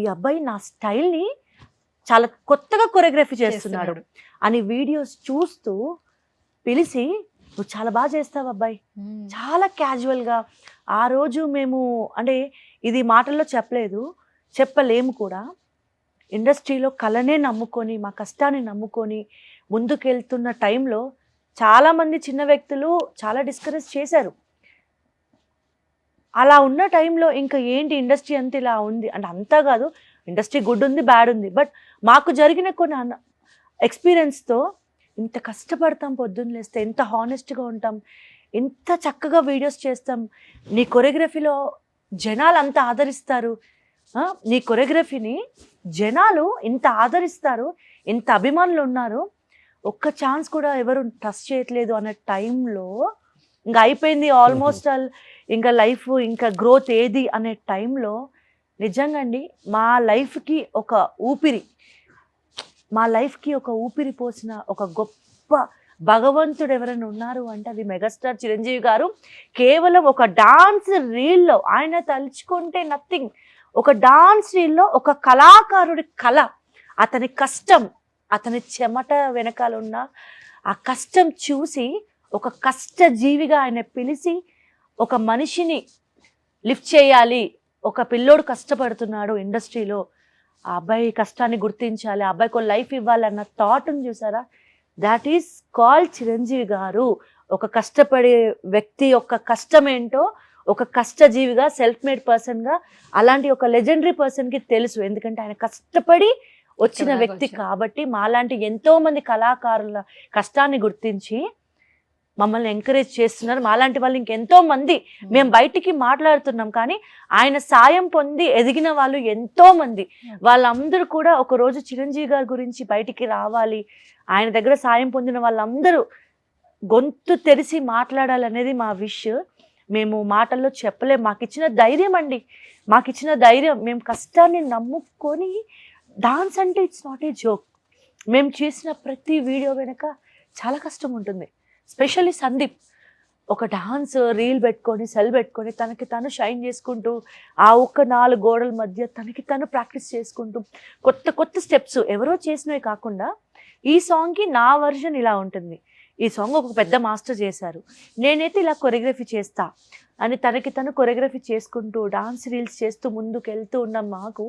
ఈ అబ్బాయి నా స్టైల్ని చాలా కొత్తగా కొరియోగ్రఫీ చేస్తున్నాడు అని వీడియోస్ చూస్తూ పిలిచి, నువ్వు చాలా బాగా చేస్తావు అబ్బాయి, చాలా క్యాజువల్గా. ఆ రోజు మేము, అంటే ఇది మాటల్లో చెప్పలేము కూడా, ఇండస్ట్రీలో కళనే నమ్ముకొని, మా కష్టాన్ని నమ్ముకొని ముందుకెళ్తున్న టైంలో చాలామంది చిన్న వ్యక్తులు చాలా డిస్కరేజ్ చేశారు. అలా ఉన్న టైంలో ఇంకా ఏంటి ఇండస్ట్రీ అంతా ఇలా ఉంది అంటే, అంతా కాదు, ఇండస్ట్రీ గుడ్ ఉంది, బ్యాడ్ ఉంది. బట్ మాకు జరిగిన కొన్ని ఎక్స్పీరియన్స్తో ఇంత కష్టపడతాం, పొద్దున్న లేస్తే ఎంత హానెస్ట్గా ఉంటాం, ఎంత చక్కగా వీడియోస్ చేస్తాం, నీ కొరియోగ్రఫీలో జనాలు అంత ఆదరిస్తారు, నీ కొరియోగ్రఫీని జనాలు ఇంత ఆదరిస్తారు, ఇంత అభిమానులు ఉన్నారు. ఒక్క ఛాన్స్ కూడా ఎవరు ట్రస్ట్ చేయట్లేదు అనే టైంలో ఇంకా అయిపోయింది ఆల్మోస్ట్ ఆల్, ఇంకా లైఫ్ ఇంకా గ్రోత్ ఏది అనే టైంలో నిజంగా అండి మా లైఫ్కి ఒక ఊపిరి పోసిన ఒక గొప్ప భగవంతుడు ఎవరైనా ఉన్నారు అంటే అది మెగాస్టార్ చిరంజీవి గారు. కేవలం ఒక డాన్స్ రీల్లో ఆయన తలుచుకుంటే నథింగ్, ఒక డాన్స్ రీల్లో ఒక కళాకారుడి కళ, అతని కష్టం, అతని చెమట వెనకాల ఉన్న ఆ కష్టం చూసి ఒక కష్టజీవిగా ఆయన పిలిచి ఒక మనిషిని లిఫ్ట్ చేయాలి, ఒక పిల్లోడు కష్టపడుతున్నాడు ఇండస్ట్రీలో, ఆ అబ్బాయి కష్టాన్ని గుర్తించాలి, ఆ అబ్బాయికి ఒక లైఫ్ ఇవ్వాలన్న థాట్ని చూసారా, దాట్ ఈస్ కాల్డ్ చిరంజీవి గారు. ఒక కష్టపడే వ్యక్తి యొక్క కష్టం ఏంటో ఒక కష్టజీవిగా, సెల్ఫ్ మేడ్ పర్సన్గా, అలాంటి ఒక లెజెండరీ పర్సన్కి తెలుసు. ఎందుకంటే ఆయన కష్టపడి వచ్చిన వ్యక్తి కాబట్టి. మాలాంటి ఎంతో మంది కళాకారుల కష్టాన్ని గుర్తించి మమ్మల్ని ఎంకరేజ్ చేస్తున్నారు. మాలాంటి వాళ్ళు ఇంకెంతో మంది, మేము బయటికి మాట్లాడుతున్నాం కానీ ఆయన సాయం పొంది ఎదిగిన వాళ్ళు ఎంతో మంది. వాళ్ళందరూ కూడా ఒకరోజు చిరంజీవి గారి గురించి బయటికి రావాలి, ఆయన దగ్గర సాయం పొందిన వాళ్ళందరూ గొంతు తెరిచి మాట్లాడాలనేది మా విష్. మేము మాటల్లో చెప్పలేం. మాకిచ్చిన ధైర్యం అండి, మాకిచ్చిన ధైర్యం. మేము కష్టాన్ని నమ్ముకొని, డాన్స్ అంటే ఇట్స్ నాట్ ఏ జోక్. మేము చేసిన ప్రతి వీడియో వెనక చాలా కష్టం ఉంటుంది. స్పెషల్లీ సందీప్ ఒక డాన్స్ రీల్ పెట్టుకొని, సెల్ పెట్టుకొని తనకి తను షైన్ చేసుకుంటూ, ఆ ఒక్క 4 గోడల మధ్య తనకి తను ప్రాక్టీస్ చేసుకుంటూ, కొత్త కొత్త స్టెప్స్ ఎవరో చేసినవి కాకుండా ఈ సాంగ్కి నా వర్షన్ ఇలా ఉంటుంది, ఈ సాంగ్ ఒక పెద్ద మాస్టర్ చేశారు, నేనైతే ఇలా కొరియోగ్రఫీ చేస్తా అని తనకి తను కొరియోగ్రఫీ చేసుకుంటూ డాన్స్ రీల్స్ చేస్తూ ముందుకు వెళ్తూ ఉన్న మాకు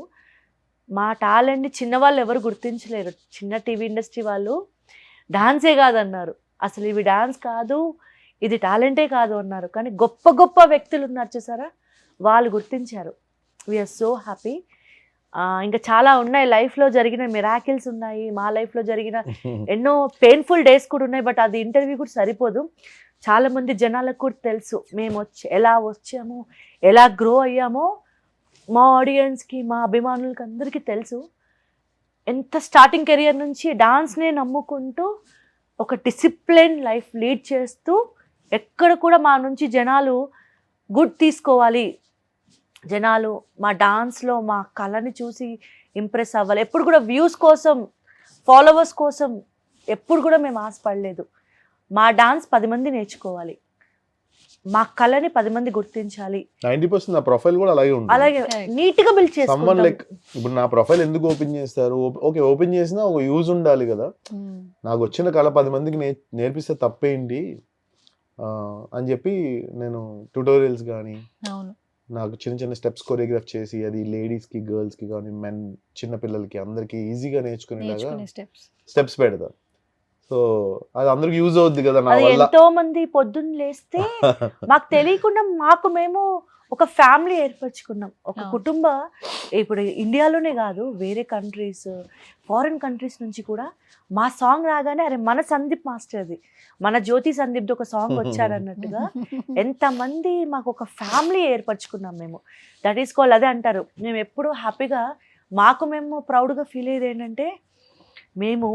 మా టాలెంట్ని చిన్నవాళ్ళు ఎవరు గుర్తించలేరు. చిన్న టీవీ ఇండస్ట్రీ వాళ్ళు డాన్సే కాదన్నారు, అసలు ఇవి డాన్స్ కాదు, ఇది టాలెంటే కాదు అన్నారు. కానీ గొప్ప గొప్ప వ్యక్తులు ఉన్నారు చూసారా, వాళ్ళు గుర్తించారు. We're so happy. ఇంకా చాలా ఉన్నాయి, లైఫ్లో జరిగిన మిరాకిల్స్ ఉన్నాయి, మా లైఫ్లో జరిగిన ఎన్నో పెయిన్ఫుల్ డేస్ కూడా ఉన్నాయి. బట్ అది ఇంటర్వ్యూ కూడా సరిపోదు. చాలామంది జనాలకు కూడా తెలుసు మేము ఎలా వచ్చామో, ఎలా గ్రో అయ్యామో. మా ఆడియన్స్కి, మా అభిమానులకి అందరికీ తెలుసు. ఎంత స్టార్టింగ్ కెరియర్ నుంచి డాన్స్నే నమ్ముకుంటూ ఒక డిసిప్లిన్ లైఫ్ లీడ్ చేస్తూ, ఎక్కడ కూడా మా నుంచి జనాలు గుడ్ తీసుకోవాలి, జనాలు మా డాన్స్లో మా కళని చూసి ఇంప్రెస్ అవ్వాలి. ఎప్పుడు కూడా వ్యూస్ కోసం, ఫాలోవర్స్ కోసం ఎప్పుడు కూడా మేము ఆశపడలేదు. మా డాన్స్ 10 మంది నేర్చుకోవాలి, మా కళని 10 మంది గుర్తించాలి. 90% నా ప్రొఫైల్ కూడా అలాగే ఉంటుంది. అలాగే నీట్గా బిల్డ్ సమ్మన్ లైక్ చేసుకుంటాం. ఇప్పుడు నా ప్రొఫైల్ ఎందుకు ఓపెన్ చేస్తారు? ఓకే, ఓపెన్ చేసినా ఒక యూజ్ ఉండాలి కదా. నాకు వచ్చిన కళ 10 మందికి నేర్పిస్తే తప్పేంటి అని చెప్పి నేను ట్యూటోరియల్స్ కానీ, నాకు చిన్న చిన్న స్టెప్స్ కొరియోగ్రాఫ్ చేసి అది లేడీస్కి, గర్ల్స్కి కానీ, మెన్, చిన్నపిల్లలకి అందరికీ ఈజీగా నేర్చుకునేలాగా స్టెప్స్ పెడతా. సో అది అందరికి యూజ్ అవుద్ది కదా. నా అది వల్ల ఎంతో మంది పొద్దున్న లేస్తే మాకు తెలియకుండా మేము ఒక ఫ్యామిలీ ఏర్పరచుకున్నాం, ఒక కుటుంబ. ఇప్పుడు ఇండియాలోనే కాదు, వేరే కంట్రీస్, ఫారిన్ కంట్రీస్ నుంచి కూడా మా సాంగ్ రాగానే అరే మన సందీప్ మాస్టర్ది, మన జ్యోతి సందీప్ది ఒక సాంగ్ వచ్చారన్నట్టుగా ఎంతమంది మాకు ఒక ఫ్యామిలీ ఏర్పరచుకున్నాం మేము. దట్ ఈస్ కాల్డ్, అదే అంటారు, మేము ఎప్పుడూ హ్యాపీగా, మాకు మేము ప్రౌడ్గా ఫీల్ అయ్యేది ఏంటంటే, మేము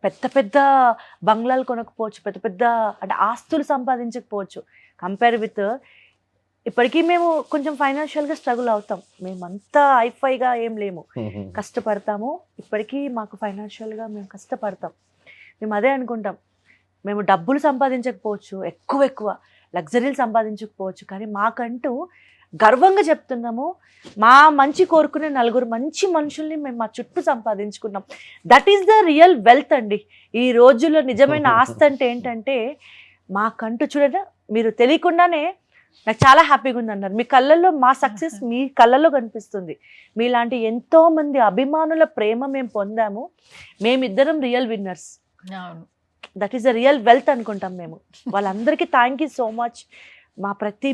పెద్ద పెద్ద బంగ్లాలు కొనకపోవచ్చు, పెద్ద పెద్ద అంటే ఆస్తులు సంపాదించకపోవచ్చు, కంపేర్ విత్ ఇప్పటికీ మేము కొంచెం ఫైనాన్షియల్గా స్ట్రగుల్ అవుతాం. మేమంతా హైఫైగా ఏం లేము, కష్టపడతాము. ఇప్పటికీ మాకు ఫైనాన్షియల్గా మేము కష్టపడతాం. మేము అదే అనుకుంటాం, మేము డబ్బులు సంపాదించకపోవచ్చు, ఎక్కువ లగ్జరీలు సంపాదించకపోవచ్చు, కానీ మాకంటూ గర్వంగా చెప్తున్నాము, మా మంచి కోరుకునే 4 మంచి మనుషుల్ని మేము మా చుట్టూ సంపాదించుకున్నాం. That is the real wealth అండి. ఈ రోజుల్లో నిజమైన ఆస్తి అంటే ఏంటంటే, మాకంటూ చూడండి, మీరు తెలియకుండానే నాకు చాలా హ్యాపీగా ఉంది అన్నారు. మీ కళ్ళల్లో మా సక్సెస్ మీ కళ్ళల్లో కనిపిస్తుంది. మీలాంటి ఎంతో మంది అభిమానుల ప్రేమ మేము పొందాము. మేమిద్దరం real winners. That is the real wealth అనుకుంటాం మేము. వాళ్ళందరికీ థ్యాంక్ యూ సో మచ్.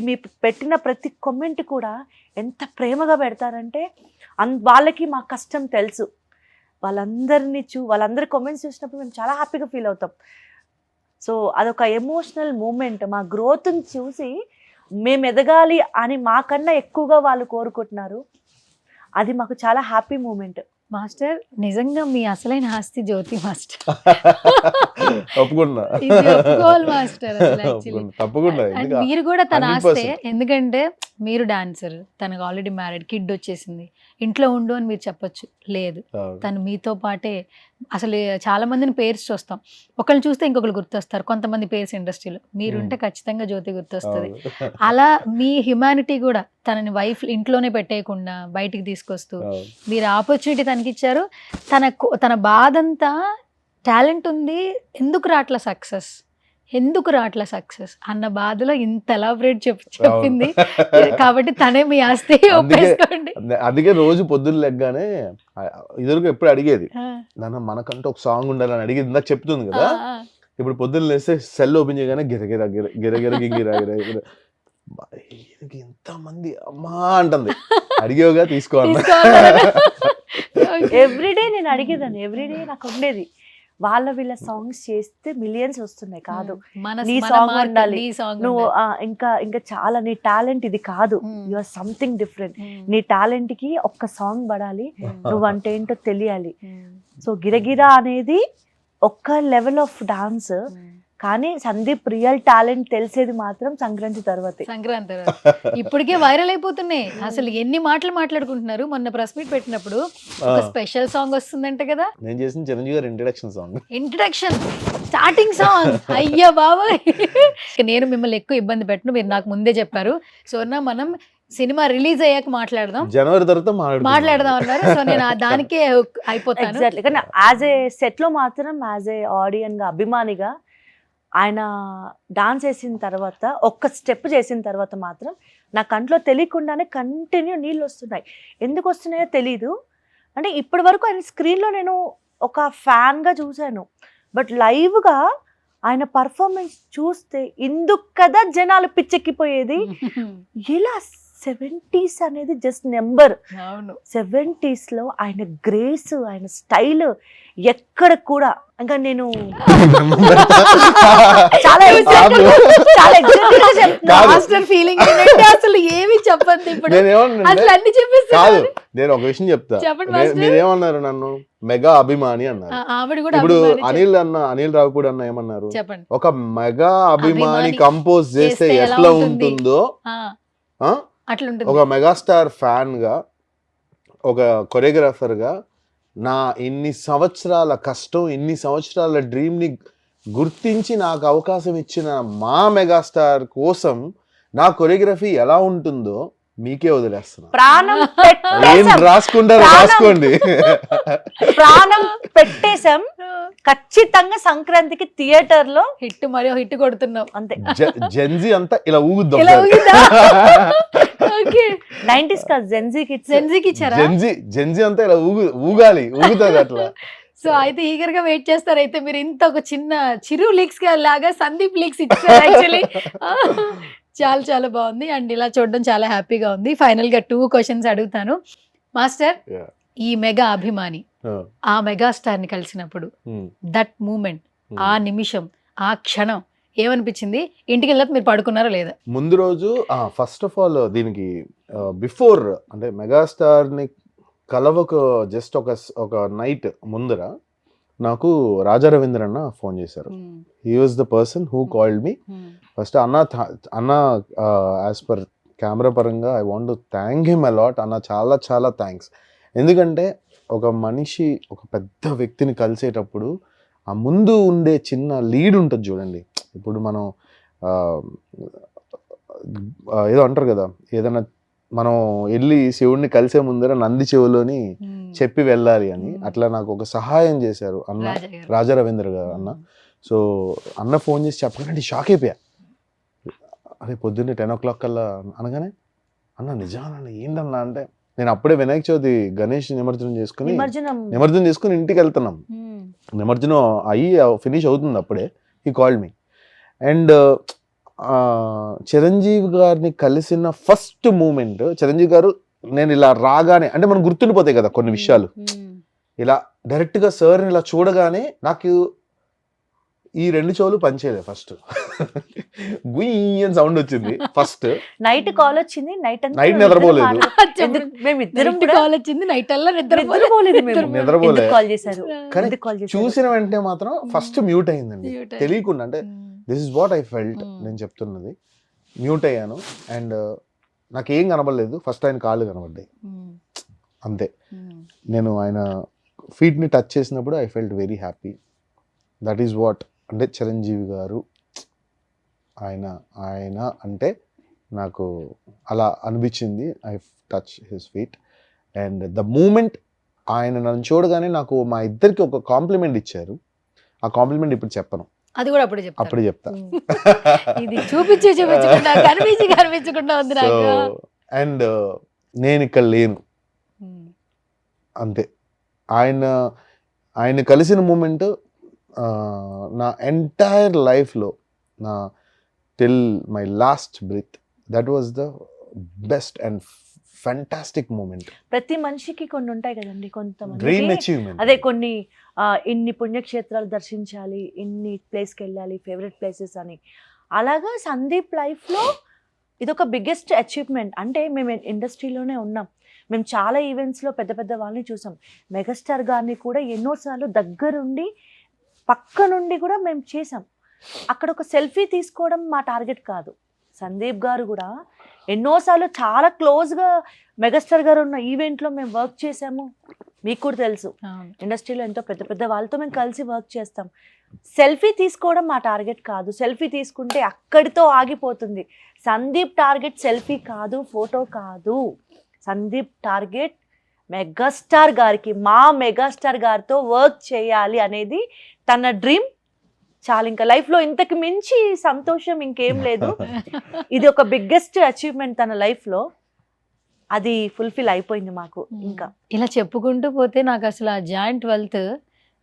మీ పెట్టిన ప్రతి కామెంట్ కూడా ఎంత ప్రేమగా పెడతారంటే, వాళ్ళకి మా కష్టం తెలుసు. వాళ్ళందరి కామెంట్స్ చూసినప్పుడు మేము చాలా హ్యాపీగా ఫీల్ అవుతాం. సో అదొక ఎమోషనల్ మూమెంట్. మా గ్రోత్ని చూసి మేము ఎదగాలి అని మాకన్నా ఎక్కువగా వాళ్ళు కోరుకుంటున్నారు. అది మాకు చాలా హ్యాపీ మూమెంట్. మాస్టర్ నిజంగా మీ అసలైన ఆస్తి జ్యోతి మాస్టర్. ఒప్పుకున్నా. ఇది ఒప్పుకోవాలి మాస్టర్ అసలు actually. ఒప్పుకున్నా. తప్పకుండా. And ఎందుకు? మీరు కూడా తన 100%. ఆస్తే, ఎందుకంటే మీరు డాన్సర్, తనకు ఆల్రెడీ మ్యారీడ్, కిడ్ వచ్చేసింది, ఇంట్లో ఉండు అని మీరు చెప్పొచ్చు. లేదు, అవును. తను మీతో పాటే. అసలు చాలా మందిని పేర్స్ చూస్తాం, ఒకళ్ళు చూస్తే ఇంకొకరు గుర్తొస్తారు, కొంతమంది పేర్స్ ఇండస్ట్రీలో. మీరుంటే ఖచ్చితంగా జ్యోతి గుర్తొస్తుంది. అవును. అలా మీ హ్యుమానిటీ కూడా తనని వైఫ్ ఇంట్లోనే పెట్టేయకుండా బయటికి తీసుకొస్తూ అవును. మీరు ఆపర్చునిటీ తనకి ఇచ్చారు. తన బాధంతా టాలెంట్ ఉంది, ఎందుకు రాట్ల సక్సెస్, ఎందుకు రాట్ల సక్సెస్ అన్న బాధలో ఇంత ఎలాబరేట్ చెప్పింది. కాబట్టి తనే మీ ఆస్తి, ఒప్పేసుకోండి. అందుకే రోజు పొద్దున్న లెగ్గానే ఇదివరకు ఎప్పుడు అడిగేది, నాన్న మనకంటే ఒక సాంగ్ ఉండాలని అడిగేది. ఇందాక చెప్తుంది కదా, ఇప్పుడు పొద్దున్న లేస్తే సెల్ ఓపెన్ చేయగానే గిరగిర గిరగిర గింగిరా గిరగిర, ఇంతమంది అమ్మా అంటుంది, అడిగేవుగా తీసుకో అన్న. ఎవ్రీడే నేను అడిగేదాన్ని, ఎవ్రీడే నాకు ఉండేది, వీళ్ళ సాంగ్స్ చేస్తే మిలియన్స్ వస్తున్నాయి కాదు, నీ సాంగ్ ఉండాలి, నువ్వు ఇంకా ఇంకా చాలా, నీ టాలెంట్ ఇది కాదు, యు ఆర్ సంథింగ్ డిఫరెంట్, నీ టాలెంట్ కి ఒక్క సాంగ్ పడాలి, నువ్వంటే ఏంటో తెలియాలి. సో గిరగిరా అనేది ఒక్క లెవెల్ ఆఫ్ డాన్స్, కానీ సందీప్ రియల్ టాలెంట్ తెలిసేది మాత్రం సంక్రాంతి తర్వాతే. సంక్రాంతి తర్వాత ఇప్పటికే వైరల్ అయిపోతున్నాయి. అసలు ఎన్ని మాటలు మాట్లాడుకుంటున్నారు. మొన్న ప్రెస్ మీట్ పెట్టినప్పుడు ఒక స్పెషల్ సాంగ్ వస్తుందంట కదా, నేను చేసిన చిరంజీవి గారి introduction song, introduction starting song. అయ్యా బాబాయ్, నేను మిమ్మల్ని ఎక్కువ ఇబ్బంది పెట్టను, మీరు నాకు ముందే చెప్పారు. సో మనం సినిమా రిలీజ్ అయ్యాక మాట్లాడదాం, జనవరి తర్వాత మాట్లాడదాం అన్నారు. సో నేను దానికే అయిపోతాను. ఎగ్జాక్ట్లీ. కానీ యాజ్ ఏ సెట్ లో మాత్రం, యాజ్ ఏ ఆడియన్ గా, అభిమానిగా, ఆయన డాన్స్ చేసిన తర్వాత, ఒక్క స్టెప్ చేసిన తర్వాత మాత్రం నా కంట్లో తెలియకుండానే కంటిన్యూ నీళ్ళు వస్తున్నాయి. ఎందుకు వస్తున్నాయో తెలీదు. అంటే ఇప్పటి వరకు ఆయన స్క్రీన్లో నేను ఒక ఫ్యాన్గా చూశాను, బట్ లైవ్గా ఆయన పర్ఫార్మెన్స్ చూస్తే ఇందుకు కదా జనాలు పిచ్చెక్కిపోయేది. ఇలా 70s అనేది జస్ట్ నెంబర్. 70s లో ఆయన గ్రేస్, ఆయన స్టైల్ ఎక్కడ కూడా, ఇంకా నేను చాలా ఫీలింగ్ అసలు ఏమి చెప్పండి. ఇప్పుడు అసలు అన్ని చెప్పేస్తాను. నేను ఒక విషయం చెప్తా, మీరేమన్నారు, నన్ను మెగా అభిమాని అన్నారు. ఆవిడ కూడా ఇప్పుడు అనిల్ రావిపూడి అన్న ఏమన్నారు, చెప్పండి, ఒక మెగా అభిమాని కంపోజ్ చేస్తే ఎట్లా ఉంటుందో అట్లుంటుంది. ఒక మెగాస్టార్ ఫ్యాన్ గా, ఒక కొరియోగ్రాఫర్ గా, నా ఇన్ని సంవత్సరాల కష్టం, ఇన్ని సంవత్సరాల డ్రీమ్ ని గుర్తించి నాకు అవకాశం ఇచ్చిన మా మెగాస్టార్ కోసం నా కొరియోగ్రఫీ ఎలా ఉంటుందో మీకే వదిలేస్తున్నా. ప్రాణం ఏం రాసుకుంటారో రాసుకోండి. ప్రాణం పెట్టేశాం. ఖచ్చితంగా సంక్రాంతికి థియేటర్ లో హిట్, మరియు హిట్ కొడుతున్నాం అంతే. జెన్జీ అంతా ఇలా ఊగుద్దాం. 90s కాదు, జెన్జీకి ఇచ్చారా? జెన్జీ అంతా ఇలా ఊగాలి, ఊగుతుంది అట్లా. సో అయితే ఈగర్ గా వెయిట్ చేస్తారు. అయితే మీరు ఇంత ఒక చిన్న చిరు లీక్స్ లాగా సందీప్ లీక్స్ ఇచ్చారు యాక్చువల్లీ. చాలా చాలా బాగుంది, అండ్ ఇలా చూడడం చాలా హ్యాపీగా ఉంది. ఫైనల్ గా 2 క్వశ్చన్స్ అడుగుతాను మాస్టర్. ఈ మెగా అభిమాని ఆ మెగా స్టార్ ని కలిసినప్పుడు దట్ మూమెంట్, ఆ నిమిషం, ఆ క్షణం ఏమనిపించింది? ఇంటికి వెళ్ళక మీరు పడుకున్నారా లేదా? ముందు రోజు ఫస్ట్ ఆఫ్ ఆల్ దీనికి బిఫోర్, అంటే మెగాస్టార్ ని కలవకు జస్ట్ ఒక నైట్ ముందర నాకు రాజా రవీంద్ర అన్న ఫోన్ చేశారు. He was the person who called me. First అన్న యాజ్ పర్ కెమెరా పరంగా I want to thank him a lot. అన్న చాలా చాలా థ్యాంక్స్. ఎందుకంటే ఒక మనిషి ఒక పెద్ద వ్యక్తిని కలిసేటప్పుడు ఆ ముందు ఉండే చిన్న లీడ్ ఉంటుంది చూడండి. ఇప్పుడు మనం ఏదో అంటారు కదా, ఏదైనా మనం వెళ్ళి శివుడిని కలిసే ముందర నంది చెవులోని చెప్పి వెళ్ళాలి అని, అట్లా నాకు ఒక సహాయం చేశారు అన్న, రాజా రవీంద్ర గారు అన్న. సో అన్న ఫోన్ చేసి చెప్పకండి షాక్ అయిపోయా. అదే పొద్దున్నే 10 o'clock కల్లా అనగానే, అన్న నిజానన్న ఏంటన్నా అంటే, నేను అప్పుడే వినాయక చవితి గణేష్ నిమజ్జనం చేసుకుని ఇంటికి వెళ్తున్నాం. నిమజ్జనం అయ్యి ఫినిష్ అవుతుంది అప్పుడే. ఈ కాల్డ్ మీ. అండ్ చిరంజీవి గారిని కలిసిన ఫస్ట్ మూమెంట్, చిరంజీవి గారు నేను ఇలా రాగానే, అంటే మనం గుర్తుండిపోతాయి కదా కొన్ని విషయాలు, ఇలా డైరెక్ట్గా సార్ని ఇలా చూడగానే నాకు ఈ 2 చెవులు పనిచేయలేదు ఫస్ట్. గుయ్యి అని సౌండ్ వచ్చింది ఫస్ట్. నైట్ కాల్ వచ్చింది, నైట్ Night నిద్రపోలేదు. మేము ఇద్దరం కాల్ వచ్చింది, నైట్ అల్లా నిద్రపోలేదు. నిద్రపోలే. కాల్ చేశారు, కానీ ఎందుకు కాల్ చేశారు? చూసిన వెంటనే మాత్రం ఫస్ట్ మ్యూట్ అయిందండి, Mute తెలియకుండా. అంటే this is what I felt, నేను చెప్తున్నది. మ్యూట్ అయ్యాను అండ్ నాకేం కనబడలేదు. ఫస్ట్ ఆయన కాళ్ళు కనబడ్డాయి అంతే. నేను ఆయన ఫీట్ని టచ్ చేసినప్పుడు I felt very happy. That is what, అంటే చిరంజీవి గారు ఆయన అంటే నాకు అలా అనిపించింది. I touch his feet and the moment ఆయన నన్ను చూడగానే నాకు మా ఇద్దరికి ఒక కాంప్లిమెంట్ ఇచ్చారు. ఆ కాంప్లిమెంట్ ఇప్పుడు చెప్పను, అది కూడా అప్పుడు చెప్తా. అప్పుడు చెప్తా. ఇది చూపించకుండా కనిపించకుండా ఉంది నాకు. అండ్ నేను ఇక్కడ లేను అంతే. ఆయన కలిసిన మూమెంట్ నా ఎంటైర్ లైఫ్లో, నా till my last breath, that was the best and fantastic moment. ప్రతి మనిషికి కొన్ని ఉంటాయి కదండి, డ్రీమ్ కొంతమంది అచీవ్మెంట్. అదే కొన్ని ఇన్ని పుణ్యక్షేత్రాలు దర్శించాలి, ఇన్ని ప్లేస్కి వెళ్ళాలి, ఫేవరెట్ ప్లేసెస్ అని. అలాగా సందీప్ లైఫ్లో ఇదొక బిగ్గెస్ట్ అచీవ్మెంట్. అంటే మేము ఇండస్ట్రీలోనే ఉన్నాం, మేము చాలా ఈవెంట్స్లో పెద్ద పెద్ద వాళ్ళని చూసాం. మెగాస్టార్ గారిని కూడా ఎన్నోసార్లు దగ్గరుండి పక్క నుండి కూడా మేము చేసాం. అక్కడ ఒక సెల్ఫీ తీసుకోవడం మా టార్గెట్ కాదు. సందీప్ గారు కూడా ఎన్నోసార్లు చాలా క్లోజ్గా మెగాస్టార్ గారు ఉన్న ఈవెంట్లో మేము వర్క్ చేసాము. మీకు కూడా తెలుసు, ఇండస్ట్రీలో ఎంతో పెద్ద పెద్ద వాళ్ళతో మేము కలిసి వర్క్ చేస్తాం. సెల్ఫీ తీసుకోవడం మా టార్గెట్ కాదు. సెల్ఫీ తీసుకుంటే అక్కడితో ఆగిపోతుంది. సందీప్ టార్గెట్ సెల్ఫీ కాదు, ఫోటో కాదు. సందీప్ టార్గెట్ మెగాస్టార్ గారికి, మా మెగాస్టార్ గారితో వర్క్ చేయాలి అనేది తన డ్రీమ్. చాలా ఇంకా లైఫ్లో ఇంతకు మించి సంతోషం ఇంకేం లేదు. ఇది ఒక బిగ్గెస్ట్ అచీవ్మెంట్ తన లైఫ్లో. అది ఫుల్ఫిల్ అయిపోయింది మాకు. ఇంకా ఇలా చెప్పుకుంటూ పోతే నాకు అసలు ఆ జాయింట్ వెల్త్,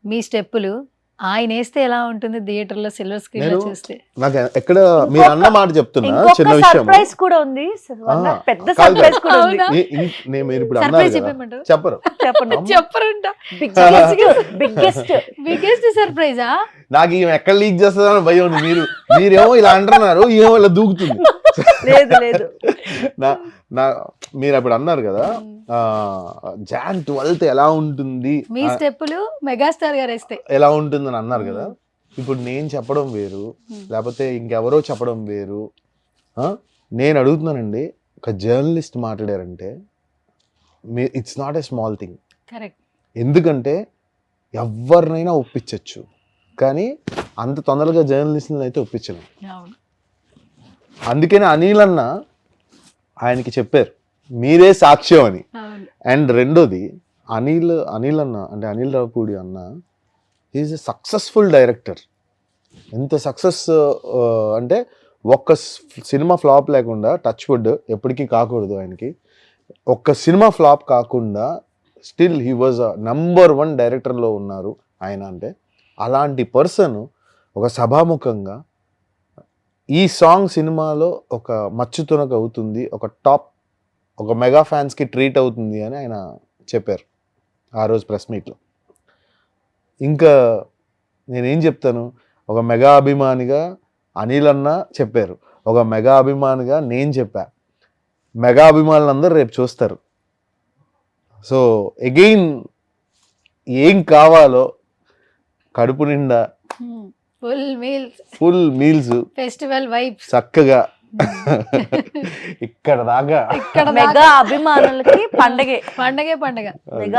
మీ స్టెప్పులు ఆయన వేస్తే ఎలా ఉంటుంది థియేటర్లో సిల్వర్ స్క్రీన్ లో చూస్తే. నాకు ఎక్కడ మీరు అన్న మాట చెప్తున్నా, చిన్న విషయం. సర్ప్రైజ్ కూడా ఉంది, పెద్ద కాదు సర్ప్రైజ్ కూడా ఉంది. మీరు ఇప్పుడు అన్నారు కదా, చెప్పరు చెప్పరంట. బిగ్గెస్ట్ సర్ప్రైజా? నాకు ఈమె ఎక్కడ లీక్ చేస్తుందని భయం ఉంది. మీరేమో ఇలా అంటున్నారు, ఏమో ఇలా దూకుతుంది. లేదు లేదు, మీరు అప్పుడు అన్నారు కదా జాన్ 12 ఎలా ఉంటుంది, మీ స్టెప్పులు మెగాస్టార్ గారు వేస్తే ఎలా ఉంటుందని అన్నారు కదా. ఇప్పుడు నేను చెప్పడం వేరు, లేకపోతే ఇంకెవరో చెప్పడం వేరు. నేను అడుగుతున్నానండి, ఒక జర్నలిస్ట్ మాట్లాడారంటే it's not a small thing. Correct. ఎందుకంటే ఎవరినైనా ఒప్పించవచ్చు, కానీ అంత తొందరగా జర్నలిస్ట్ని అయితే ఒప్పించలేం. అందుకని అనిల్ అన్న ఆయనకి చెప్పారు మీరే సాక్ష్యం అని. అండ్ రెండోది అనిల్ అన్న అంటే అనిల్ రావుపూడి అన్న ఈజ్ ఎ సక్సెస్ఫుల్ డైరెక్టర్. ఎంత సక్సెస్ అంటే ఒక్క సినిమా ఫ్లాప్ లేకుండా, టచ్ వుడ్ ఎప్పటికీ కాకూడదు ఆయనకి, ఒక్క సినిమా ఫ్లాప్ కాకుండా స్టిల్ హీ వాజ్ నంబర్ 1 డైరెక్టర్లో ఉన్నారు ఆయన. అంటే అలాంటి పర్సన్ ఒక సభాముఖంగా ఈ సాంగ్ సినిమాలో ఒక మచ్చుతునక అవుతుంది, ఒక మెగా ఫ్యాన్స్కి ట్రీట్ అవుతుంది అని ఆయన చెప్పారు ఆ రోజు ప్రెస్ మీట్లో. ఇంకా నేనేం చెప్తాను, ఒక మెగా అభిమానిగా అనిల్ అన్న చెప్పారు, ఒక మెగా అభిమానిగా నేను చెప్పా. మెగా అభిమానులందరూ రేపు చూస్తారు. సో అగైన్ ఏం కావాలో కడుపు నిండా ఫుల్ మీల్స్, ఫెస్టివల్ వైబ్స్ చక్కగా ఇక్కడ దాకా మెగా అభిమానులకి పండగే మెగా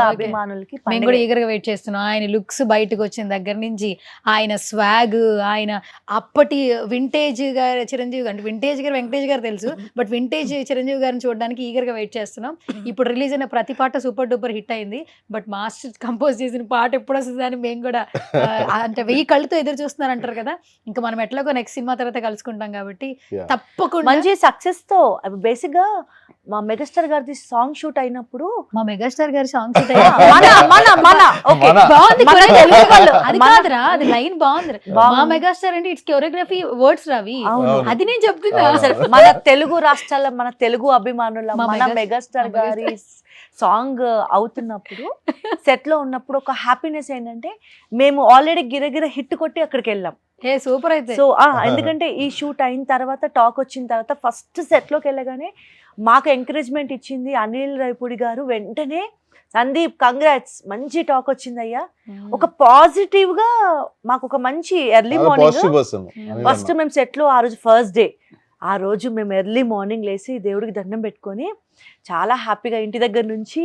Okay. అభిమానులకి మేము కూడా ఈగర్గా వెయిట్ చేస్తున్నాం. ఆయన లుక్స్ బయటకు వచ్చిన దగ్గర నుంచి, ఆయన స్వాగ్, ఆయన అప్పటి వింటేజ్ గారు చిరంజీవి గారు, అంటే వింటేజ్ గారు వెంకటేష్ గారు తెలుసు, బట్ వింటేజ్ చిరంజీవి గారిని చూడడానికి ఈగర్గా వెయిట్ చేస్తున్నాం. ఇప్పుడు రిలీజ్ అయిన ప్రతి పాట సూపర్ డూపర్ హిట్ అయింది, బట్ మాస్టర్ కంపోజ్ చేసిన పాట ఎప్పుడు వస్తుంది అని మేము కూడా అంటే 1000 కళ్ళతో ఎదురు చూస్తున్నారు అంటారు కదా. ఇంకా మనం ఎట్లాగో నెక్స్ట్ సినిమా తర్వాత కలుసుకుంటాం కాబట్టి తప్పకుండా మంచి సక్సెస్ తో. బేసిక్ గా మా మెగాస్టార్ గారి సాంగ్ షూట్ అయినప్పుడు, మా మెగాస్టార్ గారి సాంగ్ షూట్ అది కాదురా, అది లైన్ బాగుంది. మా మెగాస్టార్ అంటే ఇట్స్ కొరియోగ్రఫీ వర్డ్స్ రావి, అది నేను చెప్తున్నా. మన తెలుగు రాష్ట్రాల, మన తెలుగు అభిమానుల, మన మెగాస్టార్ గారి సాంగ్ అవుతున్నప్పుడు సెట్ లో ఉన్నప్పుడు ఒక హ్యాపీనెస్ ఏంటంటే మేము ఆల్రెడీ గిరగిర హిట్ కొట్టి అక్కడికి వెళ్ళాం. ఏ సూపర్ అయితే. సో ఎందుకంటే ఈ షూట్ అయిన తర్వాత టాక్ వచ్చిన తర్వాత ఫస్ట్ సెట్ లోకి వెళ్ళగానే మాకు ఎంకరేజ్మెంట్ ఇచ్చింది అనిల్ రావిపూడి గారు. వెంటనే సందీప్ కంగ్రాట్స్, మంచి టాక్ వచ్చిందయ్యా. ఒక పాజిటివ్ గా మాకు ఒక మంచి ఎర్లీ మార్నింగ్ ఫస్ట్ మేము సెట్ లో ఆ రోజు ఫస్ట్ డే, ఆ రోజు మేము ఎర్లీ మార్నింగ్ లేసి దేవుడికి దండం పెట్టుకొని చాలా హ్యాపీగా ఇంటి దగ్గర నుంచి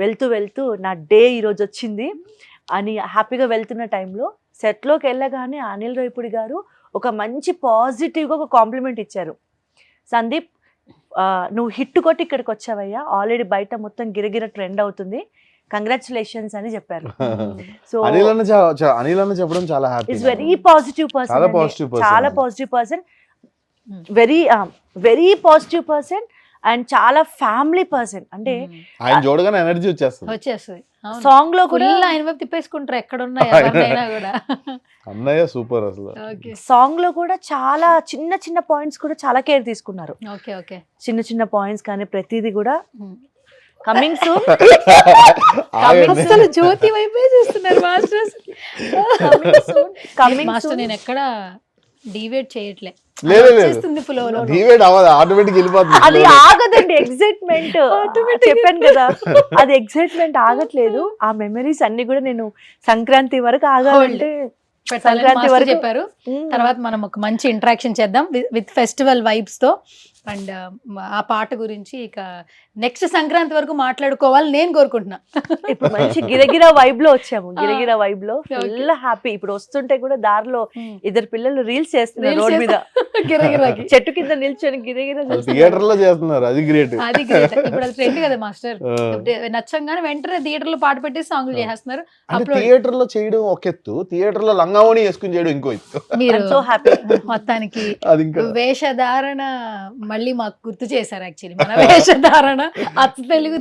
వెళ్తూ నా డే ఈరోజు వచ్చింది అని హ్యాపీగా వెళ్తున్న టైంలో సెట్లోకి వెళ్ళగానే అనిల్ రావిపూడి గారు ఒక మంచి పాజిటివ్గా ఒక కాంప్లిమెంట్ ఇచ్చారు. సందీప్ నువ్వు హిట్ కొట్టి ఇక్కడికి వచ్చావయ్యా, ఆల్రెడీ బయట మొత్తం గిరగిర ట్రెండ్ అవుతుంది, కంగ్రాచులేషన్స్ అని చెప్పారు. సో అనిల్ అన్న చెప్పడం చాలా happy. It's very positive person, చాలా positive person, very positive person and చాలా ఫ్యామిలీ పర్సన్. అంటే ఆయన చూడగానే ఎనర్జీ వచ్చేస్తుంది. సాంగ్ లో కూడా ఆయన వైపు తిప్పేసుకుంటారు ఎక్కడున్నా ఎవరినైనా కూడా. అన్నయ్య సూపర్ అసలు. సాంగ్ లో కూడా చాలా చిన్న పాయింట్స్ కూడా చాలా కేర్ తీసుకున్నారు. ఓకే ఓకే, చిన్న పాయింట్స్ కానీ ప్రతిదీ కూడా కమింగ్ సూన్. అసలు జ్యోతి వైపే చూస్తున్నారు మాస్టర్స్. Coming master soon. నేను ఎక్కడ డివేట్ చేయట్లే, లేదు ఫ్లో ఆటోమేటిక్ వెళ్ళిపోతుంది. అది ఆగదండి, ఎక్సైట్మెంట్ చెప్పాను కదా, అది ఎక్సైట్మెంట్ ఆగట్లేదు. ఆ మెమరీస్ అన్ని కూడా నేను సంక్రాంతి వరకు ఆగాలంటే సంక్రాంతి వరకు చెప్పారు. తర్వాత మనం ఒక మంచి ఇంటరాక్షన్ చేద్దాం విత్ ఫెస్టివల్ వైబ్స్ తో. అండ్ ఆ పాట గురించి ఇక నెక్స్ట్ సంక్రాంతి వరకు మాట్లాడుకోవాలని నేను కోరుకుంటున్నా. ఇప్పుడు మంచి గిరగిర వైబ్ లో వచ్చాము, గిరగిర వైబ్ లో ఫుల్ హ్యాపీ. ఇప్పుడు వస్తుంటే కూడా దారిలో ఇద్దరు పిల్లలు రీల్స్ చేస్తున్నారు రోడ్ మీద, చెట్టు కింద నిల్చొని గిరగిర థియేటర్ లో చేస్తున్నారు. అది గ్రేట్, అది గ్రేట్. ఇప్పుడు అది ట్రెండ్ కదా మాస్టర్, నచ్చంగానే వెంటనే థియేటర్ లో పాట పెట్టి సాంగ్లు చేస్తున్నారు. థియేటర్ లో చేయడం ఒక ఎత్తు, థియేటర్ లో లంగావోని వేసుకుని చేయడం ఇంకో ఎత్తు. మీరు సో హ్యాపీ. మొత్తానికి వేషధారణ మళ్ళీ మాకు గుర్తు చేశారు. యాక్చువల్లీ మన వేషధారణ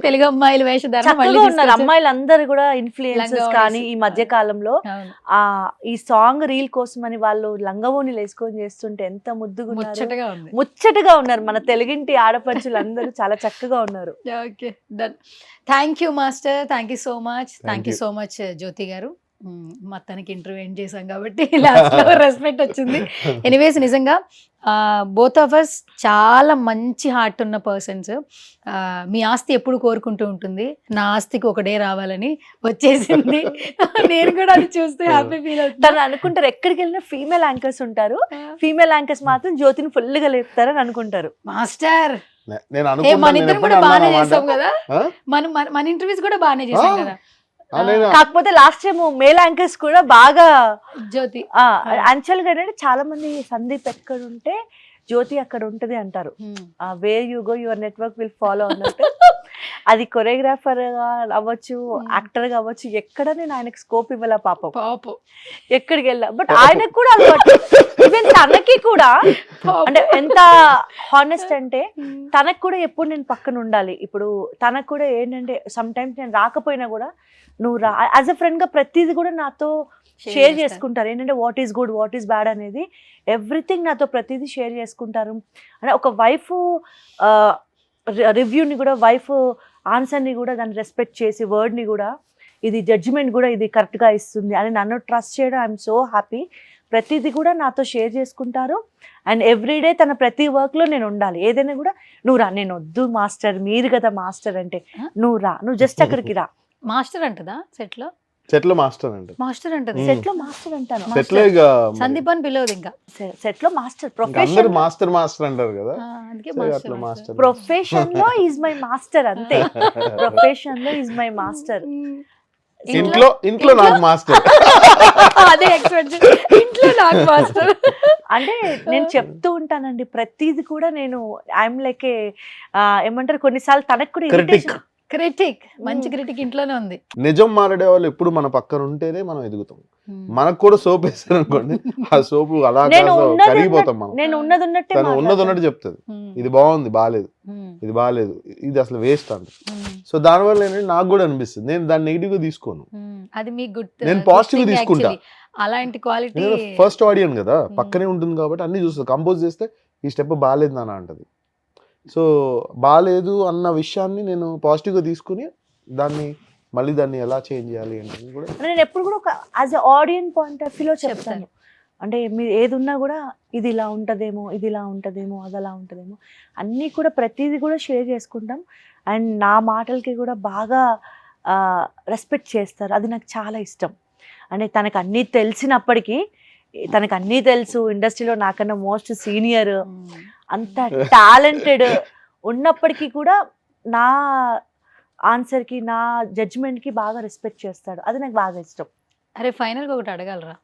తెలుగు అమ్మాయిల వేషధారణ మళ్ళీ ఉన్నారు. అమ్మాయిలు అందరు కూడా ఇన్ఫ్లుయెన్సర్స్ కానీ ఈ మధ్య కాలంలో ఈ సాంగ్ రీల్ కోసం అని వాళ్ళు లంగవోని వేసుకొని చేస్తుంటే ఎంత ముచ్చటగా ఉన్నారు. మన తెలుగింటి ఆడపడుచులు అందరూ చాలా చక్కగా ఉన్నారు. Okay, done. Thank you master, thank you so much, thank you so much Jyothi garu. మొత్తానికి ఇంటర్వ్యూ ఎండ్ చేసాం కాబట్టి లాస్ట్ లో రెస్పెక్ట్ వచ్చింది. ఎనీవేస్ నిజంగా బోత్ ఆఫ్ అస్ చాలా మంచి హార్ట్ ఉన్న పర్సన్స్. మీ ఆస్తి ఎప్పుడు కోరుకుంటూ ఉంటుంది, నా ఆస్తికి ఒక డే రావాలని వచ్చేసింది. నేను కూడా అది చూస్తే హ్యాపీ ఫీల్ అవుతాను. తను అనుకుంటారు ఎక్కడికి వెళ్ళినా ఫీమేల్ యాంకర్స్ ఉంటారు, ఫీమేల్ యాంకర్స్ మాత్రం జ్యోతిని ఫుల్ గా లేపుతారని అనుకుంటారు. మాస్టర్ మన ఇద్దరం కూడా బాగానే చేస్తాం కదా, మన ఇంటర్వ్యూస్ కూడా బాగానే చేసాం కదా. కాకపోతే లాస్ట్ టైం మేల్ యాంకర్స్ కూడా బాగా జ్యోతి యాక్చువల్ గా ఏంటంటే చాలా మంది సందీప్ ఎక్కడ ఉంటే జ్యోతి అక్కడ ఉంటది అంటారు. Where you go your network will follow అన్నట్టు. అది కొరియోగ్రాఫర్ గా అవ్వచ్చు, యాక్టర్ గా అవ్వచ్చు, ఎక్కడ నేను ఆయనకి స్కోప్ ఇవ్వాల పాపం ఎక్కడికి వెళ్ళా. బట్ ఆయనకు కూడా ఈవెన్ తనకి కూడా అంటే ఎంత హానెస్ట్ అంటే తనకు కూడా ఎప్పుడు నేను పక్కన ఉండాలి. ఇప్పుడు తనకు కూడా ఏంటంటే సమ్ టైమ్స్ నేను రాకపోయినా కూడా నువ్వు రా యాజ్ అ ఫ్రెండ్ గా ప్రతిదీ కూడా నాతో షేర్ చేసుకుంటారు. ఏంటంటే what is good, what is bad అనేది ఎవ్రీథింగ్ నాతో ప్రతిదీ షేర్ చేసుకుంటారు. అంటే ఒక వైఫ్ రివ్యూని కూడా, వైఫ్ ఆన్సర్ని కూడా దాన్ని రెస్పెక్ట్ చేసి, వర్డ్ని కూడా, ఇది జడ్జిమెంట్ కూడా ఇది కరెక్ట్గా ఇస్తుంది అని నన్ను ట్రస్ట్ చేయడం ఐఎమ్ సో హ్యాపీ. ప్రతిదీ కూడా నాతో షేర్ చేసుకుంటారు. అండ్ ఎవ్రీడే తన ప్రతి వర్క్లో నేను ఉండాలి. ఏదైనా కూడా నువ్వు రా, నేను వద్దు మాస్టర్, మీరు కదా మాస్టర్ అంటే నువ్వు రా, నువ్వు జస్ట్ అక్కడికి రా. మాస్టర్ అంటదా సెట్లో? సెట్ లో మాస్టర్ అంటే మాస్టర్ అంటది. సెట్ లో మాస్టర్ అంటాను. సెట్ లో ఇక సందీప్ అని పిలవదు, ఇంకా సెట్ లో మాస్టర్. అందరూ మాస్టర్ మాస్టర్ అంటారు కదా, అందుకే మాస్టర్. ప్రొఫెషన్ లో ఈజ్ మై మాస్టర్ అంతే. ప్రొఫెషన్ లో ఈజ్ మై మాస్టర్. ఇంట్లో నాకు మాస్టర్. అదే ఎక్స్పెక్ట్, ఇంట్లో నాకు మాస్టర్ అంటే నేను చెప్తూ ఉంటానండి ప్రతిది కూడా. నేను ఐఎమ్ లైక్ ఏమంటారు, కొన్నిసార్లు తనకు కూడా ఇరిటేషన్. క్రిటిక్, మంచి క్రిటిక్ ఇంట్లోనే ఉంది. నిజం మాట్లాడే వాళ్ళు ఎప్పుడు మన పక్కన ఉంటేనే మనం ఎదుగుతాం. మనకు కూడా సోప్ వేస్తారు అనుకోండి, ఆ సోపు అలా కరిగిపోతాం మనం. నేను ఉన్నది ఉన్నట్టు చెప్తుంది, ఇది బాగుంది, బాగాలేదు, ఇది బాగాలేదు, ఇది అసలు వేస్ట్ అంట. సో దానివల్ల ఏంటంటే నాకు కూడా అనిపిస్తుంది, నేను దాన్ని నెగిటివ్ గా తీసుకోను, అది మీ గుడ్, నేను పాజిటివ్ గా తీసుకుంటా. అలాంటి క్వాలిటీ ఫస్ట్ ఆడియన్ కదా, పక్కనే ఉంటుంది కాబట్టి అన్ని చూస్తుంది. కంపోజ్ చేస్తే ఈ స్టెప్ బాగాలేదు నాన్న అంటది. సో బాగాలేదు అన్న విషయాన్ని నేను పాజిటివ్గా తీసుకుని దాన్ని ఎలా చేంజ్ చేయాలి అంటే కూడా నేను ఎప్పుడు కూడా ఒక as a audience point of వ్యూలో చెప్తాను. అంటే మీరు ఏది ఉన్నా కూడా ఇది ఇలా ఉంటుందేమో, ఇది ఇలా ఉంటుందేమో, అది అలా ఉంటుందేమో, అన్నీ కూడా ప్రతిదీ కూడా షేర్ చేసుకుంటాం. అండ్ నా మాటలకి కూడా బాగా రెస్పెక్ట్ చేస్తారు, అది నాకు చాలా ఇష్టం. అంటే తనకు అన్నీ తెలిసినప్పటికీ, తనకు అన్నీ తెలుసు, ఇండస్ట్రీలో నాకన్నా మోస్ట్ సీనియర్, అంత టాలెంటెడ్ ఉన్నప్పటికీ కూడా నా ఆన్సర్కి, నా జడ్జ్మెంట్కి బాగా రెస్పెక్ట్ చేస్తాడు, అది నాకు బాగా ఇష్టం. అరే ఫైనల్గా ఒకటి అడగలరా,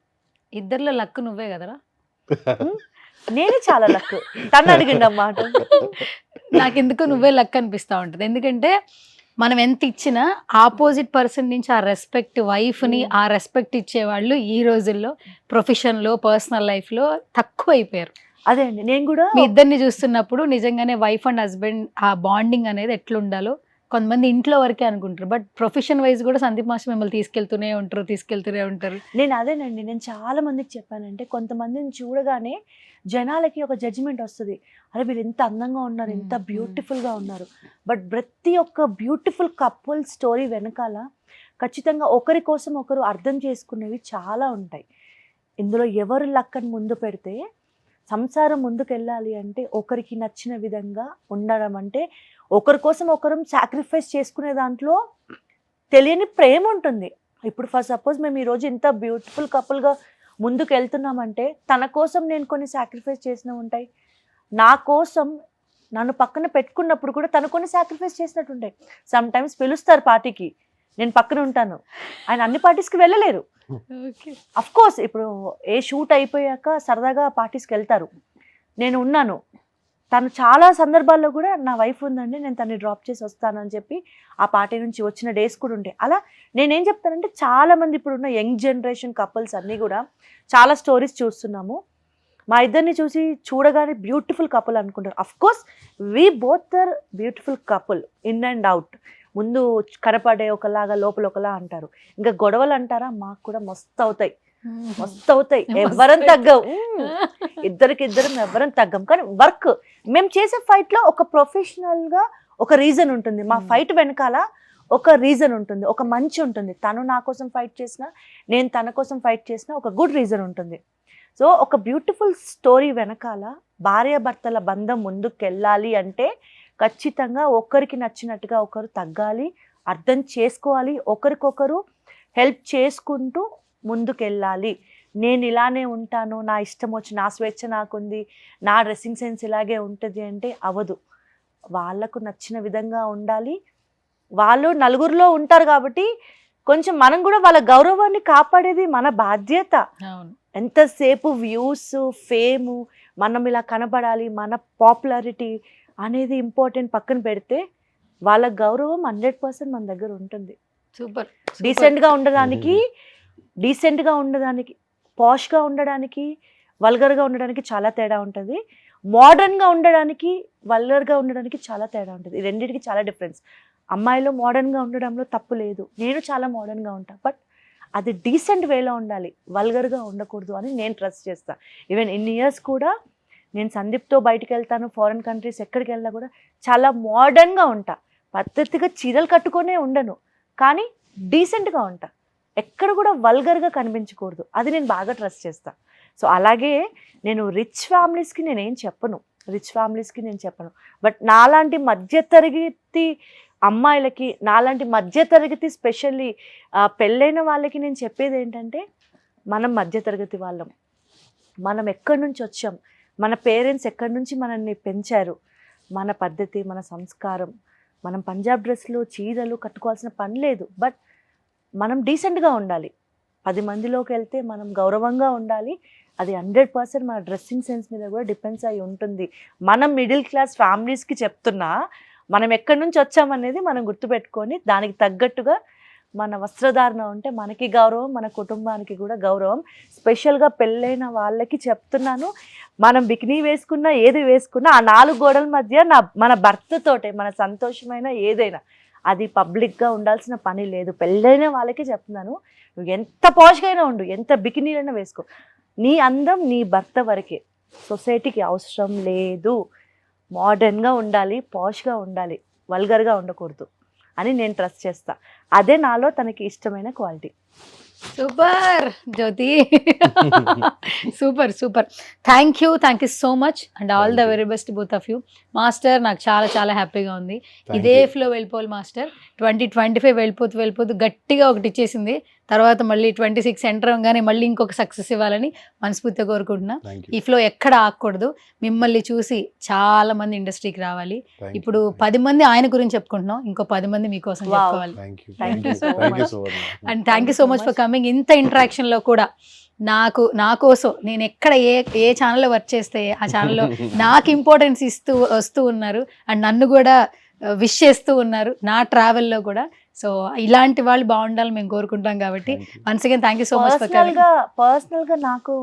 ఇద్దరిలో లక్ నువ్వే కదరా? నేనే చాలా లక్, తను అడిగిండు అన్నమాట. నాకు ఎందుకు నువ్వే లక్ అనిపిస్తూ ఉంటుంది. ఎందుకంటే మనం ఎంత ఇచ్చినా ఆపోజిట్ పర్సన్ నుంచి ఆ రెస్పెక్ట్, వైఫ్ని ఆ రెస్పెక్ట్ ఇచ్చేవాళ్ళు ఈ రోజుల్లో ప్రొఫెషన్లో, పర్సనల్ లైఫ్లో తక్కువ అయిపోయారు. అదే అండి, నేను కూడా మీ ఇద్దరిని చూస్తున్నప్పుడు నిజంగానే వైఫ్ అండ్ హస్బెండ్ ఆ బాండింగ్ అనేది ఎట్లుండాలో కొంతమంది ఇంట్లో వరకే అనుకుంటారు, బట్ ప్రొఫెషన్ వైజ్ కూడా సందీప్ మాస్టర్ మిమ్మల్ని తీసుకెళ్తూనే ఉంటారు. నేను అదేనండి, నేను చాలా మందికి చెప్పానంటే, కొంతమందిని చూడగానే జనాలకి ఒక జడ్జిమెంట్ వస్తుంది, అరే వీళ్ళు ఎంత అందంగా ఉన్నారు, ఎంత బ్యూటిఫుల్గా ఉన్నారు. బట్ ప్రతి ఒక్క బ్యూటిఫుల్ కపుల్ స్టోరీ వెనకాల ఖచ్చితంగా ఒకరి కోసం ఒకరు అర్థం చేసుకునేవి చాలా ఉంటాయి. ఇందులో ఎవరు లక్కని ముందు పెడితే, సంసారం ముందుకు వెళ్ళాలి అంటే ఒకరికి నచ్చిన విధంగా ఉండడం, అంటే ఒకరి కోసం ఒకరు సాక్రిఫైస్ చేసుకునే దాంట్లో తెలియని ప్రేమ ఉంటుంది. ఇప్పుడు ఫర్ సపోజ్ మేము ఈరోజు ఇంత బ్యూటిఫుల్ కపుల్గా ముందుకు వెళ్తున్నామంటే, తన కోసం నేను కొన్ని సాక్రిఫైస్ చేసినవి ఉంటాయి, నా కోసం నన్ను పక్కన పెట్టుకున్నప్పుడు కూడా తను కొన్ని సాక్రిఫైస్ చేసినట్టు ఉంటాయి. సమ్ టైమ్స్ పిలుస్తారు పార్టీకి, నేను పక్కన ఉంటాను, ఆయన అన్ని పార్టీస్కి వెళ్ళలేరు. అఫ్ కోర్స్ ఇప్పుడు ఏ షూట్ అయిపోయాక సరదాగా పార్టీస్కి వెళ్తారు, నేను ఉన్నాను. తను చాలా సందర్భాల్లో కూడా నా వైఫ్ ఉందండి, నేను తనని డ్రాప్ చేసి వస్తానని చెప్పి ఆ పార్టీ నుంచి వచ్చిన డేస్ కూడా ఉంటాయి. అలా నేనేం చెప్తానంటే, చాలామంది ఇప్పుడున్న యంగ్ జనరేషన్ కపుల్స్ అన్నీ కూడా చాలా స్టోరీస్ చూస్తున్నాము. మా ఇద్దరిని చూడగానే బ్యూటిఫుల్ కపుల్ అనుకుంటారు. Of course we both are beautiful couple, in and out. ముందు కనపడే ఒకలాగా, లోపల ఒకలా అంటారు. ఇంకా గొడవలు అంటారా, మాకు కూడా మస్తు అవుతాయి, ఎవరం తగ్గం, ఇద్దరం ఎవరం తగ్గం. కానీ వర్క్ మేము చేసే ఫైట్లో ఒక ప్రొఫెషనల్గా ఒక రీజన్ ఉంటుంది, మా ఫైట్ వెనకాల ఒక రీజన్ ఉంటుంది, ఒక మంచి ఉంటుంది. తను నా కోసం ఫైట్ చేసినా, నేను తన కోసం ఫైట్ చేసినా ఒక గుడ్ రీజన్ ఉంటుంది. సో ఒక బ్యూటిఫుల్ స్టోరీ వెనకాల భార్యాభర్తల బంధం ముందుకు వెళ్ళాలి అంటే ఖచ్చితంగా ఒకరికి నచ్చినట్టుగా ఒకరు తగ్గాలి, అర్థం చేసుకోవాలి, ఒకరికొకరు హెల్ప్ చేసుకుంటూ ముందుకెళ్ళాలి. నేను ఇలానే ఉంటాను, నా ఇష్టం వచ్చి, నా స్వేచ్ఛ నాకుంది, నా డ్రెస్సింగ్ సెన్స్ ఇలాగే ఉంటుంది అంటే అవ్వదు. వాళ్ళకు నచ్చిన విధంగా ఉండాలి. వాళ్ళు నలుగురిలో ఉంటారు కాబట్టి కొంచెం మనం కూడా వాళ్ళ గౌరవాన్ని కాపాడేది మన బాధ్యత. ఎంతసేపు వ్యూస్, ఫేము, మనం ఇలా కనబడాలి, మన పాపులారిటీ అనేది ఇంపార్టెంట్ పక్కన పెడితే, వాళ్ళ గౌరవం 100% మన దగ్గర ఉంటుంది. సూపర్. డీసెంట్గా ఉండడానికి, పాష్గా ఉండడానికి, వల్గర్గా ఉండడానికి చాలా తేడా ఉంటుంది. మోడర్న్గా ఉండడానికి, వల్గర్గా ఉండడానికి చాలా తేడా ఉంటుంది. ఈ రెండింటికి చాలా డిఫరెన్స్. అమ్మాయిలు మోడర్న్గా ఉండడంలో తప్పు లేదు, నేను చాలా మోడర్న్గా ఉంటాను, బట్ అది డీసెంట్ వేలో ఉండాలి, వల్గర్గా ఉండకూడదు అని నేను ట్రస్ట్ చేస్తాను. ఈవెన్ ఇన్ని ఇయర్స్ కూడా నేను సందీప్తో బయటికి వెళ్తాను, ఫారిన్ కంట్రీస్ ఎక్కడికి వెళ్ళినా కూడా చాలా మోడర్న్గా ఉంటా, పద్ధతిగా చీరలు కట్టుకొనే ఉండను, కానీ డీసెంట్గా ఉంటా, ఎక్కడ కూడా వల్గర్గా కనిపించకూడదు, అది నేను బాగా ట్రస్ట్ చేస్తాను. సో అలాగే నేను రిచ్ ఫ్యామిలీస్కి నేను చెప్పను, బట్ నాలాంటి మధ్యతరగతి అమ్మాయిలకి, నాలాంటి మధ్యతరగతి స్పెషల్లీ పెళ్ళైన వాళ్ళకి నేను చెప్పేది ఏంటంటే, మనం మధ్యతరగతి వాళ్ళం, మనం ఎక్కడి నుంచి వచ్చాం, మన పేరెంట్స్ ఎక్కడి నుంచి మనల్ని పెంచారు, మన పద్ధతి, మన సంస్కారం, మనం పంజాబ్ డ్రెస్లు, చీరలు కట్టుకోవాల్సిన పని లేదు, బట్ మనం డీసెంట్గా ఉండాలి. 10 మందిలోకి వెళ్తే మనం గౌరవంగా ఉండాలి. అది 100% మన డ్రెస్సింగ్ సెన్స్ మీద కూడా డిపెండ్స్ అయి ఉంటుంది. మనం మిడిల్ క్లాస్ ఫ్యామిలీస్కి చెప్తున్నా, మనం ఎక్కడి నుంచి వచ్చామనేది మనం గుర్తుపెట్టుకొని దానికి తగ్గట్టుగా మన వస్త్రధారణ ఉంటే మనకి గౌరవం, మన కుటుంబానికి కూడా గౌరవం. స్పెషల్గా పెళ్ళైన వాళ్ళకి చెప్తున్నాను, మనం బికినీ వేసుకున్నా, ఏది వేసుకున్నా, ఆ 4 గోడల మధ్య మన భర్తతోటే మన సంతోషమైన ఏదైనా అది పబ్లిక్గా ఉండాల్సిన పని లేదు. పెళ్ళైన వాళ్ళకి చెప్తున్నాను, నువ్వు ఎంత పాష్గా అయినా ఉండు, ఎంత బికినీలైనా వేసుకో, నీ అందం నీ భర్త వరకే, సొసైటీకి అవసరం లేదు. మోడర్న్గా ఉండాలి, పాష్గా ఉండాలి, వల్గర్గా ఉండకూడదు. అని నేను ట్రస్ట్ చేస్తా. అదే నాలో తనకి ఇష్టమైన quality. Super Jyothi, super super. Thank you so much and all the very best both of you. Master నాకు చాలా చాలా హ్యాపీగా ఉంది. ఇదే ఫ్లో వెళ్ళిపోవాలి మాస్టర్. 2025 వెళ్ళిపోతూ గట్టిగా ఒకటి ఇచ్చేసింది, తర్వాత మళ్ళీ 26 ఎంటర్ అవ్వగానే మళ్ళీ ఇంకొక సక్సెస్ ఇవ్వాలని మనస్ఫూర్తిగా కోరుకుంటున్నా. ఈ ఫ్లో ఎక్కడ ఆగకూడదు. మిమ్మల్ని చూసి చాలా మంది ఇండస్ట్రీకి రావాలి. ఇప్పుడు 10 మంది ఆయన గురించి చెప్పుకుంటున్నాం, ఇంకో 10 మంది మీకోసం చెప్పుకోవాలి. Thank you so much. And thank you so much for coming. ఇంత ఇంటరాక్షన్ లో కూడా నా కోసం నేను ఎక్కడ ఏ ఛానల్లో వర్క్ చేస్తే ఆ ఛానల్లో నాకు ఇంపార్టెన్స్ ఇస్తూ వస్తూ ఉన్నారు అండ్ నన్ను కూడా విష్ చేస్తూ ఉన్నారు నా ట్రావెల్లో కూడా. సో ఇలాంటి వాళ్ళు బాగుండాలని మేము కోరుకుంటాం కాబట్టి once again thank you so much for coming. పర్సనల్గా నాకు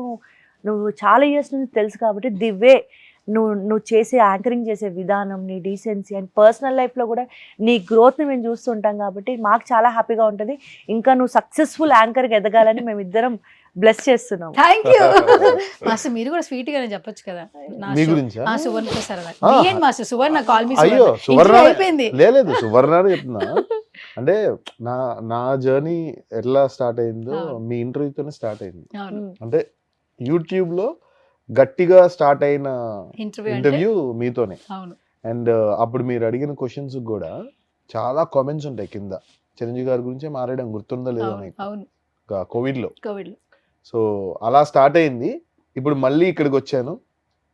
నువ్వు చాలా ఇయర్స్ నుంచి తెలుసు కాబట్టి ది వే నువ్వు చేసే యాంకరింగ్ చేసే విధానం, నీ డీసెన్సీ అండ్ పర్సనల్ లైఫ్లో కూడా నీ గ్రోత్ని మేము చూస్తుంటాం కాబట్టి మాకు చాలా హ్యాపీగా ఉంటుంది. ఇంకా నువ్వు సక్సెస్ఫుల్ యాంకర్గా ఎదగాలని మేమిద్దరం బ్లెస్ చేస్తున్నాం. Thank you master. మీరు కూడా స్వీట్ గానే చెప్పొచ్చు కదా సువర్ణతో సరదా. మాస్టర్ సువర్ణ కాల్ మీ అయిపోయింది. లేదు సువర్ణ చెప్తున్నా అంటే నా జర్నీ ఎట్లా స్టార్ట్ అయిందో మీ ఇంటర్వ్యూతోనే స్టార్ట్ అయింది. అంటే యూట్యూబ్ లో గట్టిగా స్టార్ట్ అయిన ఇంటర్వ్యూ మీతోనే. అండ్ అప్పుడు మీరు అడిగిన క్వశ్చన్స్ కూడా చాలా కామెంట్స్ ఉంటాయి కింద. చిరంజీవి గారి గురించే మాట్లాడడం గుర్తుందో లేదో కోవిడ్ లో. సో అలా స్టార్ట్ అయింది. ఇప్పుడు మళ్ళీ ఇక్కడికి వచ్చాను.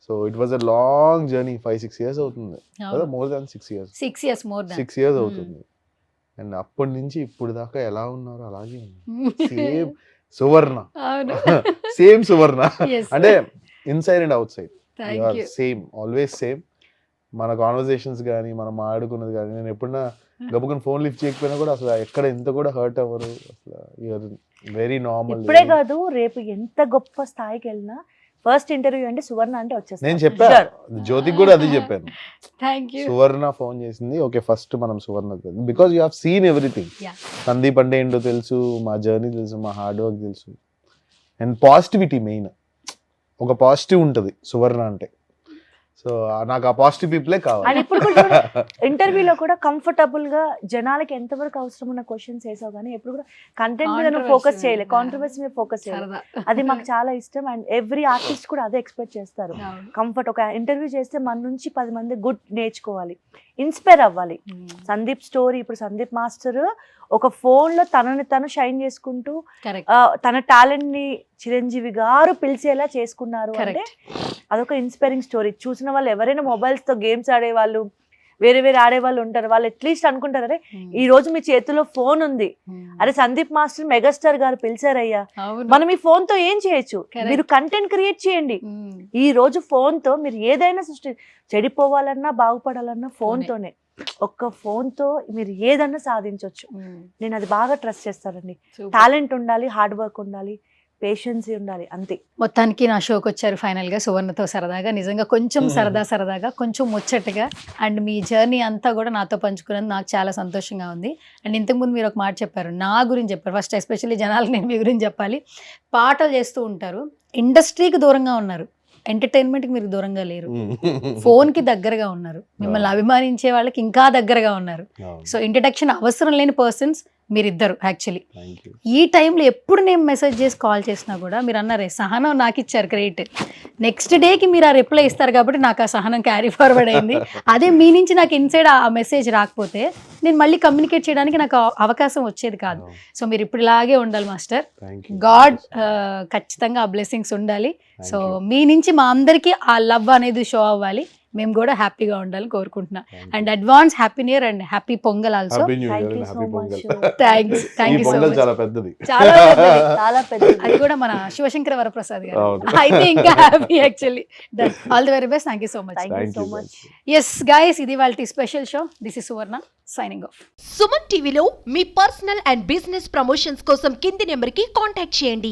So it was a long journey. 5-6 years అవుతుంది కదా, మోర్ దాన్ 6 years. 6 years అవుతుంది. అండ్ అప్పటి నుంచి ఇప్పుడు దాకా ఎలా ఉన్నారో అలాగే సేమ్ సువర్ణ, సేమ్ సువర్ణ. అంటే inside and out side same, always same. మన కాన్వర్సేషన్స్ కానీ మనం ఆడుకున్నది కానీ నేను ఎప్పుడన్నా గబుకుని ఫోన్ లిఫ్ట్ చేయకపోయినా కూడా అసలు ఎక్కడ ఎంత కూడా హర్ట్ అవ్వరు. అసలు వెరీ నార్మల్. ఇప్పుడే కాదు, రేపు ఎంత గొప్ప స్థాయికి వెళ్ళినా ఫస్ట్ ఇంటర్వ్యూ అంటే సువర్ణ అంటే వచ్చేస్తాను. నేను చెప్పాను జ్యోతికి కూడా అది చెప్పాను. సువర్ణ ఫోన్ చేసింది, ఓకే ఫస్ట్ మనం Suvarna, because you have seen everything. Sandeep అంటే ఏంటో తెలుసు, మా జర్నీ తెలుసు, మా హార్డ్ వర్క్ తెలుసు. And positivity main. ఒక పాజిటివ్ ఉంటుంది సువర్ణ అంటే. సో నాకు ఆ పాజిటివ్ పీపులే కావాలి. అండ్ ఇప్పుడు ఇంటర్వ్యూలో కూడా కంఫర్టబుల్ గా జనాలకి ఎంతవరకు అవసరం ఉన్న క్వశ్చన్స్ వేసావు కానీ ఎప్పుడు కూడా కంటెంట్ మీద నువ్వు ఫోకస్ చేయలేదు, కాంట్రవర్సీ మీద ఫోకస్ చేయలేదు. అది మాకు చాలా ఇష్టం. అండ్ ఎవ్రీ ఆర్టిస్ట్ కూడా అదే ఎక్స్పెక్ట్ చేస్తారు. కంఫర్ట్. ఒక ఇంటర్వ్యూ చేస్తే మన నుంచి 10 మంది గుడ్ నేర్చుకోవాలి, ఇన్స్పైర్ అవ్వాలి. సందీప్ స్టోరీ, ఇప్పుడు సందీప్ మాస్టర్ ఒక ఫోన్ లో తనని తను షైన్ చేసుకుంటూ తన టాలెంట్ ని చిరంజీవి గారు పిలిచేలా చేసుకున్నారు అంటే అదొక ఇన్స్పైరింగ్ స్టోరీ. చూసిన వాళ్ళు ఎవరైనా మొబైల్స్ తో గేమ్స్ ఆడేవాళ్ళు, వేరే ఆడేవాళ్ళు ఉంటారు, వాళ్ళు అట్లీస్ట్ అనుకుంటారు అరే ఈ రోజు మీ చేతిలో ఫోన్ ఉంది, అరే సందీప్ మాస్టర్ మెగాస్టార్ గారు పిలిచారయ్యా, మనం ఈ ఫోన్ తో ఏం చేయొచ్చు, మీరు కంటెంట్ క్రియేట్ చేయండి. ఈ రోజు ఫోన్ తో మీరు ఏదైనా చెడిపోవాలన్నా బాగుపడాలన్నా ఫోన్ తోనే, ఒక్క ఫోన్ తో మీరు ఏదన్నా సాధించవచ్చు. నేను అది బాగా ట్రస్ట్ చేస్తానండి. టాలెంట్ ఉండాలి, హార్డ్ వర్క్ ఉండాలి, పేషెన్సీ ఉండాలి, అంతే. మొత్తానికి నా షోకి వచ్చారు ఫైనల్గా సువర్ణతో సరదాగా. నిజంగా కొంచెం సరదాగా కొంచెం ముచ్చటగా అండ్ మీ జర్నీ అంతా కూడా నాతో పంచుకున్నది నాకు చాలా సంతోషంగా ఉంది. అండ్ ఇంతకుముందు మీరు ఒక మాట చెప్పారు, నా గురించి చెప్పారు. ఫస్ట్ ఎస్పెషల్లీ జనాలకు నేను మీ గురించి చెప్పాలి. పాటలు చేస్తూ ఉంటారు, ఇండస్ట్రీకి దూరంగా ఉన్నారు, ఎంటర్టైన్మెంట్కి మీరు దూరంగా లేరు, ఫోన్కి దగ్గరగా ఉన్నారు, మిమ్మల్ని అభిమానించే వాళ్ళకి ఇంకా దగ్గరగా ఉన్నారు. సో ఇంట్రడక్షన్ అవసరం లేని పర్సన్స్ మీరిద్దరు యాక్చువల్లీ. ఈ టైంలో ఎప్పుడు నేను మెసేజ్ చేసి కాల్ చేసినా కూడా మీరు అన్నారే సహనం నాకు ఇచ్చారు క్రెడిట్. నెక్స్ట్ డేకి మీరు ఆ రిప్లై ఇస్తారు కాబట్టి నాకు ఆ సహనం క్యారీ ఫార్వర్డ్ అయింది. అదే మీ నుంచి నాకు ఇన్సైడ్ ఆ మెసేజ్ రాకపోతే నేను మళ్ళీ కమ్యూనికేట్ చేయడానికి నాకు అవకాశం వచ్చేది కాదు. సో మీరు ఇప్పుడు ఇలాగే ఉండాలి మాస్టర్. గాడ్ ఖచ్చితంగా ఆ బ్లెస్సింగ్స్ ఉండాలి. సో మీ నుంచి మా అందరికీ ఆ లవ్ అనేది షో అవ్వాలి, మేము కూడా హ్యాపీగా ఉండాలని కోరుకుంటున్నా. And advance happy new year and happy pongal also. Thanks so much. చాలా పెద్దది, చాలా పెద్దది. అది కూడా మన శివశంకర వరప్రసాద్ గారు అయితే ఇంకా happy actually. All the very best. Thank you so much. Yes guys, ఇది వాళ్ళ special show. This is Suvarna signing off. Suman టీవీలో మీ పర్సనల్ అండ్ బిజినెస్ ప్రమోషన్స్ కోసం కింది నెంబర్కి కాంటాక్ట్ చేయండి.